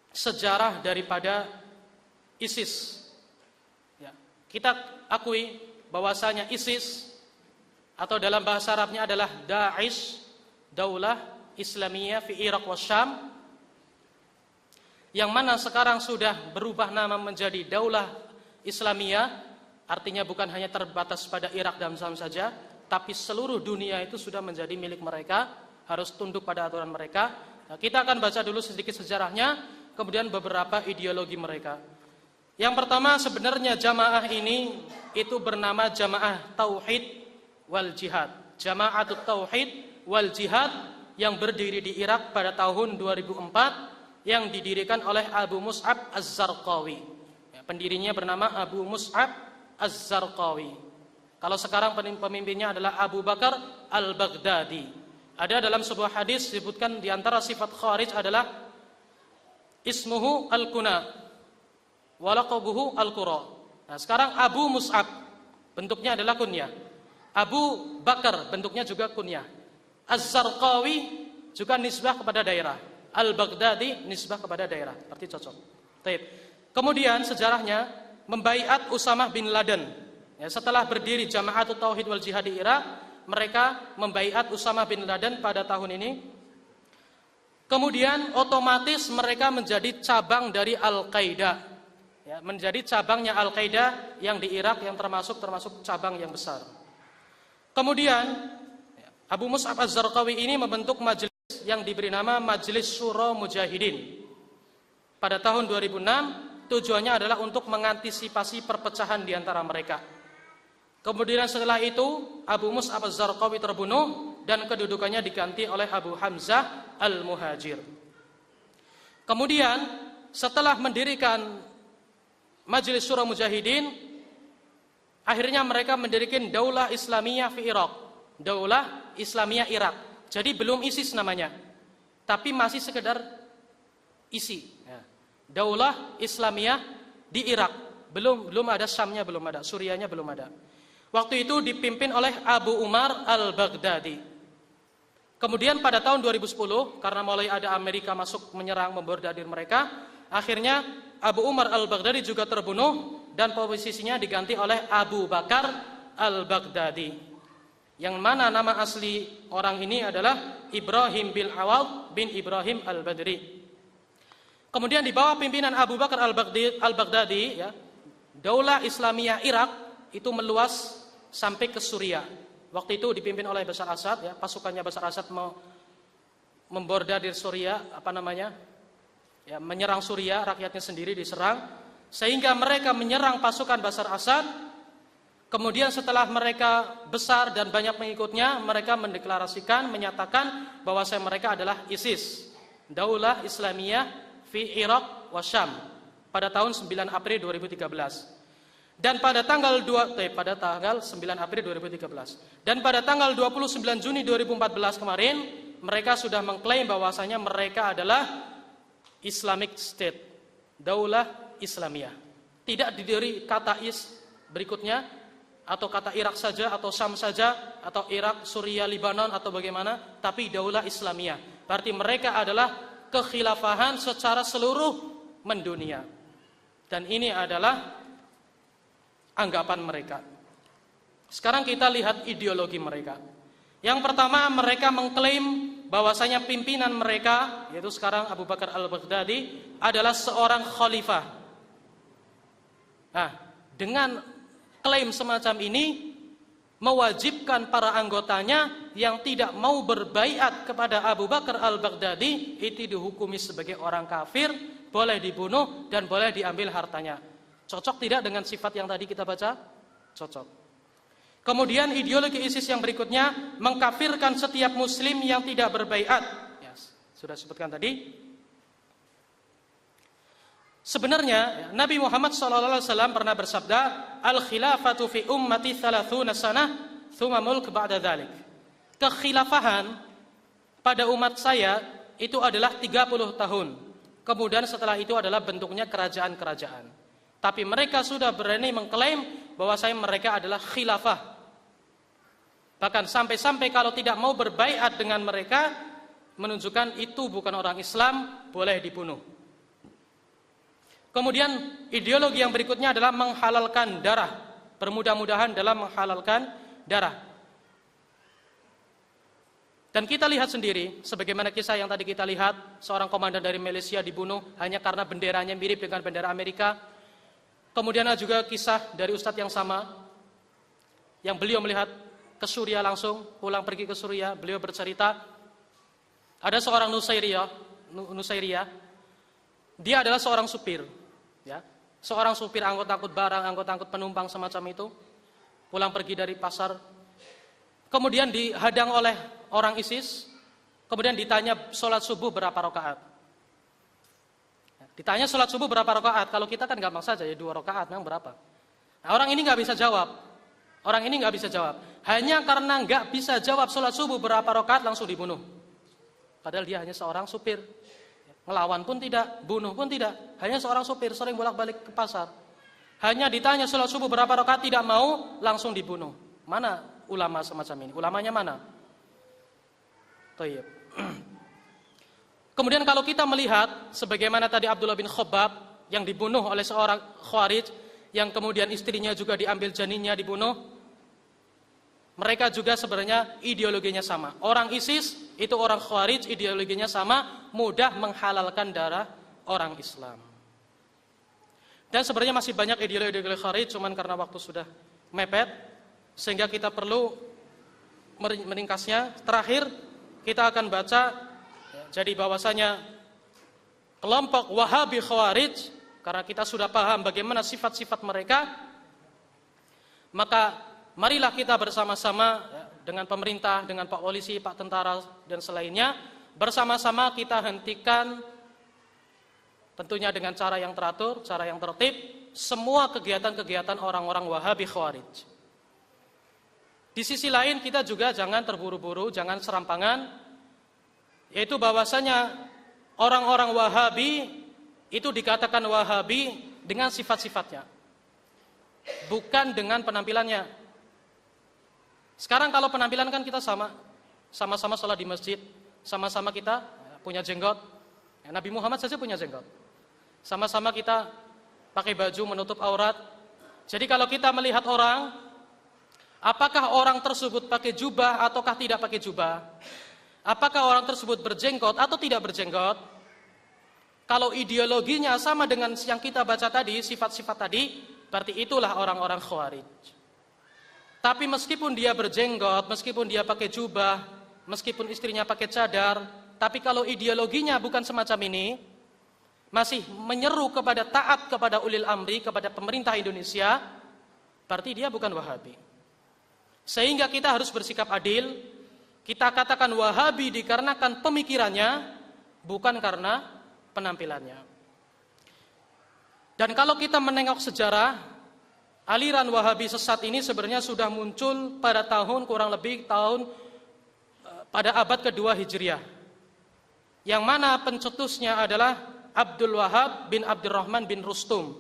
sejarah daripada ISIS. Ya, kita akui bahwasanya ISIS atau dalam bahasa Arabnya adalah Daesh, Daulah Islamiyah fi Irak wa Syam, yang mana sekarang sudah berubah nama menjadi Daulah Islamiyah, artinya bukan hanya terbatas pada Irak dan Syam saja, tapi seluruh dunia itu sudah menjadi milik mereka, harus tunduk pada aturan mereka. Nah, kita akan baca dulu sedikit sejarahnya, kemudian beberapa ideologi mereka. Yang pertama, sebenarnya jamaah ini itu bernama Jamaah Tauhid wal Jihad. Jama'atut Tauhid wal Jihad yang berdiri di Irak pada tahun 2004 yang didirikan oleh Abu Mus'ab Az-Zarqawi. Pendirinya bernama Abu Mus'ab Az-Zarqawi. Kalau sekarang pemimpinnya adalah Abu Bakar Al-Baghdadi. Ada dalam sebuah hadis disebutkan di antara sifat Khawarij adalah ismuhu al-kuna wa laqabuhu al-qura. Nah, sekarang Abu Mus'ab bentuknya adalah kunyah. Abu Bakar bentuknya juga kunyah. Az-Zarqawi juga nisbah kepada daerah. Al-Baghdadi nisbah kepada daerah. Berarti cocok. Baik. Kemudian sejarahnya membaiat Usamah bin Laden. Ya, setelah berdiri Jama'atut Tauhid wal Jihad di Irak, mereka membaiat Usamah bin Laden pada tahun ini. Kemudian otomatis mereka menjadi cabang dari Al-Qaeda. Ya, menjadi cabangnya Al-Qaeda yang di Irak yang termasuk cabang yang besar. Kemudian Abu Mus'ab Az-Zarqawi ini membentuk majelis yang diberi nama Majelis Syuro Mujahidin. Pada tahun 2006, tujuannya adalah untuk mengantisipasi perpecahan di antara mereka. Kemudian setelah itu, Abu Mus'ab Az-Zarqawi terbunuh dan kedudukannya diganti oleh Abu Hamzah Al-Muhajir. Kemudian setelah mendirikan Majelis Syuro Mujahidin, akhirnya mereka mendirikan Daulah Islamiyah fi Irak. Daulah Islamiyah Irak. Jadi belum ISIS namanya, tapi masih sekedar isi. Ya. Daulah Islamiyah di Irak. Belum ada Syamnya, belum ada, Suriahnya belum ada. Waktu itu dipimpin oleh Abu Umar Al-Baghdadi. Kemudian pada tahun 2010, karena mulai ada Amerika masuk menyerang, membordadir mereka, akhirnya Abu Umar Al-Baghdadi juga terbunuh dan posisinya diganti oleh Abu Bakar Al-Baghdadi. Yang mana nama asli orang ini adalah Ibrahim bin Awad bin Ibrahim Al-Badri. Kemudian di bawah pimpinan Abu Bakar Al-Baghdadi, ya, Daulah Islamiyah Irak itu meluas sampai ke Suriah. Waktu itu dipimpin oleh Bashar Assad, ya, pasukannya Bashar Assad mau membordadir Suriah, ya, menyerang Suriah, rakyatnya sendiri diserang, sehingga mereka menyerang pasukan Bashar Assad. Kemudian setelah mereka besar dan banyak pengikutnya, mereka mendeklarasikan, menyatakan bahwa mereka adalah ISIS, Daulah Islamiyah fi Irak wa Syam, pada tahun 9 April 2013. Dan pada tanggal 9 April 2013. Dan pada tanggal 29 Juni 2014 kemarin, mereka sudah mengklaim bahwasanya mereka adalah Islamic State, Daulah Islamiyah. Tidak diberi kata berikutnya, atau kata Irak saja, atau Syam saja, atau Irak, Suriah, Libanon, atau bagaimana, tapi Daulah Islamiyah. Berarti mereka adalah kekhilafahan secara seluruh mendunia. Dan ini adalah anggapan mereka. Sekarang kita lihat ideologi mereka. Yang pertama, mereka mengklaim bahwasanya pimpinan mereka, yaitu sekarang Abu Bakar Al-Baghdadi, adalah seorang khalifah. Nah, dengan klaim semacam ini mewajibkan para anggotanya yang tidak mau berbaiat kepada Abu Bakar Al-Baghdadi itu dihukumi sebagai orang kafir, boleh dibunuh dan boleh diambil hartanya. Cocok tidak dengan sifat yang tadi kita baca? Cocok. Kemudian ideologi ISIS yang berikutnya mengkafirkan setiap muslim yang tidak berbaiat. Ya, sudah sebutkan tadi. Sebenarnya Nabi Muhammad SAW pernah bersabda, al-khilafatu fi ummati 30 sanah, thumma mulk ba'da dzalik. Kekhilafahan pada umat saya itu adalah 30 tahun. Kemudian setelah itu adalah bentuknya kerajaan-kerajaan. Tapi mereka sudah berani mengklaim bahwasanya mereka adalah khilafah. Bahkan sampai-sampai kalau tidak mau berbaiat dengan mereka, menunjukkan itu bukan orang Islam, boleh dibunuh. Kemudian ideologi yang berikutnya adalah menghalalkan darah. Bermudah-mudahan dalam menghalalkan darah. Dan kita lihat sendiri, sebagaimana kisah yang tadi kita lihat, seorang komandan dari Malaysia dibunuh hanya karena benderanya mirip dengan bendera Amerika. Kemudian ada juga kisah dari ustadz yang sama, yang beliau melihat ke Suriah langsung, pulang pergi ke Suriah, beliau bercerita, ada seorang Nusairiyah, dia adalah seorang supir, ya, seorang supir angkut-angkut barang, angkut-angkut penumpang semacam itu, pulang pergi dari pasar, kemudian dihadang oleh orang ISIS, kemudian ditanya sholat subuh berapa rakaat. Ditanya sholat subuh berapa rakaat, kalau kita kan gampang saja ya 2 rakaat, memang berapa. Nah, orang ini nggak bisa jawab. Orang ini nggak bisa jawab. Hanya karena nggak bisa jawab sholat subuh berapa rakaat langsung dibunuh. Padahal dia hanya seorang supir. Ngelawan pun tidak, bunuh pun tidak. Hanya seorang supir, sering bolak-balik ke pasar. Hanya ditanya sholat subuh berapa rakaat, tidak mau, langsung dibunuh. Mana ulama semacam ini? Ulamanya mana? Thayyib. Kemudian kalau kita melihat sebagaimana tadi Abdullah bin Khabbab yang dibunuh oleh seorang Khawarij, yang kemudian istrinya juga diambil janinnya dibunuh, mereka juga sebenarnya ideologinya sama. Orang ISIS itu orang Khawarij, ideologinya sama, mudah menghalalkan darah orang Islam. Dan sebenarnya masih banyak ideologi Khawarij, cuman karena waktu sudah mepet sehingga kita perlu meringkasnya. Terakhir kita akan baca. Jadi bahwasanya kelompok Wahabi Khawarij, karena kita sudah paham bagaimana sifat-sifat mereka, maka marilah kita bersama-sama dengan pemerintah, dengan Pak Polisi, Pak Tentara dan selainnya, bersama-sama kita hentikan tentunya dengan cara yang teratur, cara yang tertib, semua kegiatan-kegiatan orang-orang Wahabi Khawarij. Di sisi lain kita juga jangan terburu-buru, jangan serampangan, yaitu bahwasanya orang-orang Wahabi itu dikatakan Wahabi dengan sifat-sifatnya, bukan dengan penampilannya. Sekarang kalau penampilan kan kita sama-sama sholat di masjid, sama-sama kita punya jenggot. Nabi Muhammad saja punya jenggot. Sama-sama kita pakai baju menutup aurat. Jadi kalau kita melihat orang, apakah orang tersebut pakai jubah ataukah tidak pakai jubah? Apakah orang tersebut berjenggot atau tidak berjenggot? Kalau ideologinya sama dengan yang kita baca tadi, sifat-sifat tadi, berarti itulah orang-orang Khawarij. Tapi meskipun dia berjenggot, meskipun dia pakai jubah, meskipun istrinya pakai cadar, tapi kalau ideologinya bukan semacam ini, masih menyeru kepada taat kepada ulil amri, kepada pemerintah Indonesia, berarti dia bukan Wahabi. Sehingga kita harus bersikap adil. Kita katakan Wahabi dikarenakan pemikirannya, bukan karena penampilannya. Dan kalau kita menengok sejarah, aliran Wahabi sesat ini sebenarnya sudah muncul pada tahun kurang lebih pada abad kedua Hijriah. Yang mana pencetusnya adalah Abdul Wahab bin Abdurrahman bin Rustum,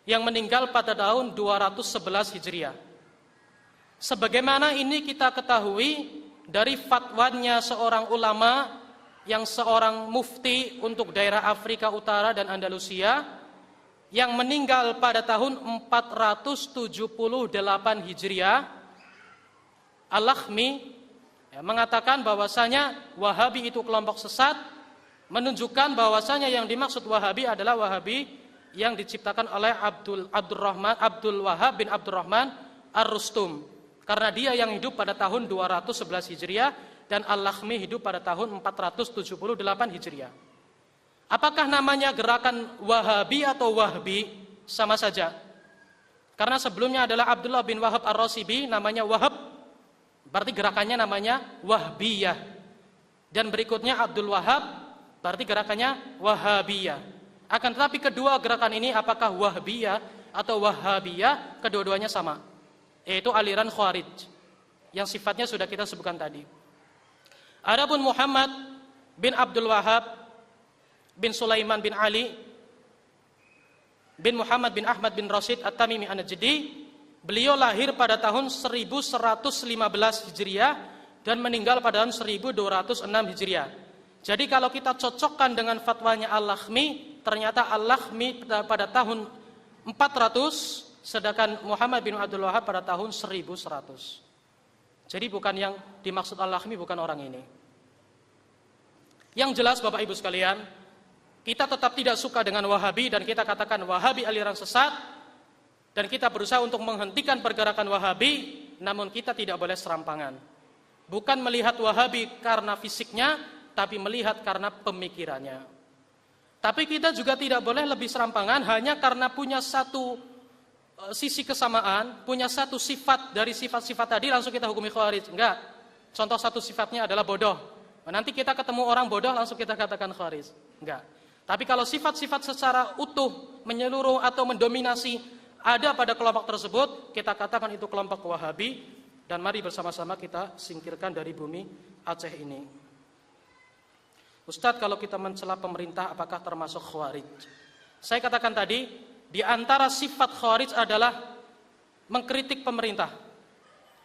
yang meninggal pada tahun 211 Hijriah. Sebagaimana ini kita ketahui dari fatwanya seorang ulama yang seorang mufti untuk daerah Afrika Utara dan Andalusia yang meninggal pada tahun 478 Hijriah, Al-Lakhmi mengatakan bahwasanya Wahabi itu kelompok sesat, menunjukkan bahwasanya yang dimaksud Wahabi adalah Wahabi yang diciptakan oleh Abdul Wahab bin Abdurrahman Ar-Rustum. Karena dia yang hidup pada tahun 211 Hijriah dan Al-Lakhmi hidup pada tahun 478 Hijriah. Apakah namanya gerakan Wahabi atau Wahbi? Sama saja. Karena sebelumnya adalah Abdullah bin Wahab Ar-Rasibi, namanya Wahab, berarti gerakannya namanya Wahbiyah. Dan berikutnya Abdul Wahab, berarti gerakannya Wahabiyah. Akan tetapi kedua gerakan ini apakah Wahbiyah atau Wahabiyah, kedua-duanya sama, yaitu aliran Khawarij yang sifatnya sudah kita sebutkan tadi. Adapun Muhammad bin Abdul Wahab bin Sulaiman bin Ali bin Muhammad bin Ahmad bin Rashid At-Tamimi An-Najdi, beliau lahir pada tahun 1115 Hijriah dan meninggal pada tahun 1206 Hijriah. Jadi kalau kita cocokkan dengan fatwanya Al-Lakhmi, ternyata Al-Lakhmi pada tahun 400, sedangkan Muhammad bin Abdul Wahab pada tahun 1100. Jadi bukan yang dimaksud Al-Lakhmi, bukan orang ini. Yang jelas Bapak Ibu sekalian, kita tetap tidak suka dengan Wahabi dan kita katakan Wahabi aliran sesat, dan kita berusaha untuk menghentikan pergerakan Wahabi namun kita tidak boleh serampangan. Bukan melihat Wahabi karena fisiknya, tapi melihat karena pemikirannya. Tapi kita juga tidak boleh lebih serampangan hanya karena punya satu sisi kesamaan, punya satu sifat dari sifat-sifat tadi langsung kita hukumi Khawarij. Enggak. Contoh satu sifatnya adalah bodoh. Nanti kita ketemu orang bodoh langsung kita katakan Khawarij. Enggak. Tapi kalau sifat-sifat secara utuh, menyeluruh atau mendominasi ada pada kelompok tersebut, kita katakan itu kelompok Wahabi, dan mari bersama-sama kita singkirkan dari bumi Aceh ini. Ustadz, kalau kita mencela pemerintah apakah termasuk Khawarij? Saya katakan tadi, di antara sifat Khawarij adalah mengkritik pemerintah.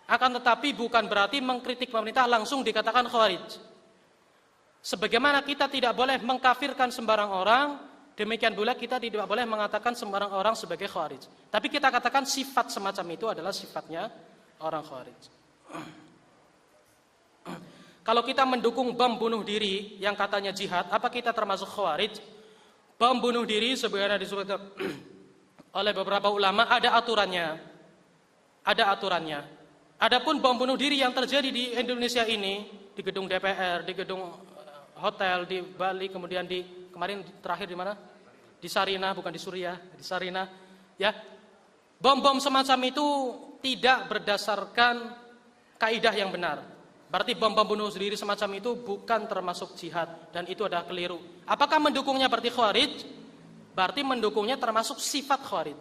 Akan tetapi bukan berarti mengkritik pemerintah langsung dikatakan Khawarij. Sebagaimana kita tidak boleh mengkafirkan sembarang orang, demikian pula kita tidak boleh mengatakan sembarang orang sebagai Khawarij. Tapi kita katakan sifat semacam itu adalah sifatnya orang Khawarij. Kalau kita mendukung bom bunuh diri yang katanya jihad, apa kita termasuk Khawarij? Bom bunuh diri sebagaimana disebutkan oleh beberapa ulama ada aturannya. Ada aturannya. Adapun bom bunuh diri yang terjadi di Indonesia ini, di gedung DPR, di gedung hotel di Bali, kemudian kemarin terakhir di mana? Di Sarinah, bukan di Suriah, di Sarinah. Ya, bom-bom semacam itu tidak berdasarkan kaidah yang benar. Berarti bom-bom bunuh diri semacam itu bukan termasuk jihad dan itu adalah keliru. Apakah mendukungnya berarti Khawarij? Berarti mendukungnya termasuk sifat Khawarij.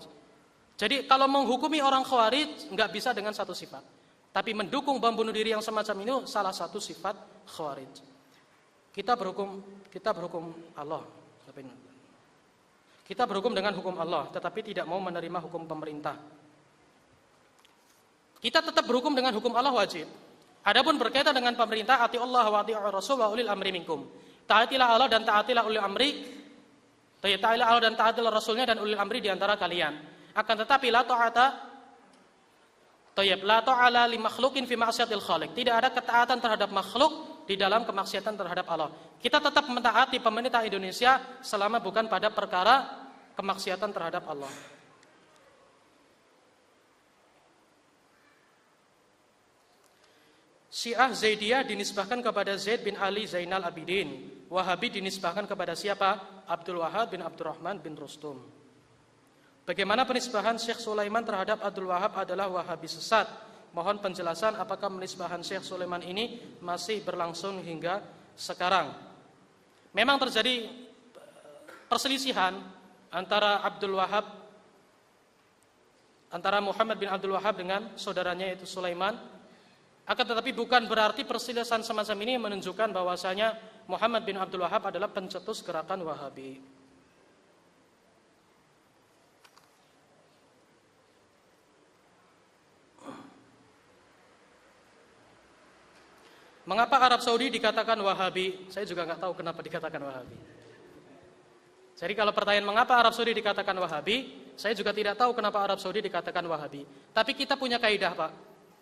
Jadi kalau menghukumi orang Khawarij nggak bisa dengan satu sifat. Tapi mendukung bom bunuh diri yang semacam itu salah satu sifat Khawarij. Kita berhukum Allah. Kita berhukum dengan hukum Allah, tetapi tidak mau menerima hukum pemerintah. Kita tetap berhukum dengan hukum Allah wajib. Adapun berkaitan dengan pemerintah, ati Allah wa ati'ur Rasul wa ulil amri minkum. Taatilah Allah dan taatilah ulil amri. Taatilah Allah dan taatilah Rasulnya dan ulil amri di antara kalian. Akan tetapi la ta'ala li makhluqin fi ma'siyatil khaliq. Tidak ada ketaatan terhadap makhluk di dalam kemaksiatan terhadap Allah. Kita tetap mentaati pemerintah Indonesia selama bukan pada perkara kemaksiatan terhadap Allah. Syiah Zaidiyah dinisbahkan kepada Zaid bin Ali Zainal Abidin. Wahabi dinisbahkan kepada siapa? Abdul Wahab bin Abdurrahman bin Rustum. Bagaimana penisbahan Syekh Sulaiman terhadap Abdul Wahab adalah Wahabi sesat? Mohon penjelasan apakah penisbahan Syekh Sulaiman ini masih berlangsung hingga sekarang. Memang terjadi perselisihan antara Muhammad bin Abdul Wahab dengan saudaranya yaitu Sulaiman. Akan tetapi bukan berarti perselisihan semacam ini menunjukkan bahwasanya Muhammad bin Abdul Wahab adalah pencetus gerakan Wahabi. Mengapa Arab Saudi dikatakan Wahabi? Saya juga nggak tahu kenapa dikatakan Wahabi. Jadi kalau pertanyaan mengapa Arab Saudi dikatakan Wahabi, saya juga tidak tahu kenapa Arab Saudi dikatakan Wahabi. Tapi kita punya kaidah, Pak.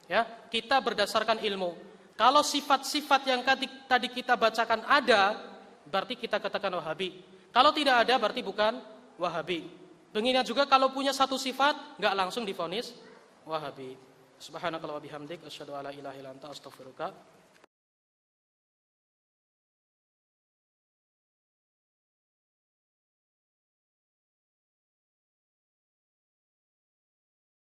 Ya, kita berdasarkan ilmu. Kalau sifat-sifat yang tadi kita bacakan ada, berarti kita katakan Wahabi. Kalau tidak ada, berarti bukan Wahabi. Begini juga kalau punya satu sifat, nggak langsung divonis Wahabi. Subhanakallah wa bihamdik, asyhadu alla ilaha illa anta, astaghfiruka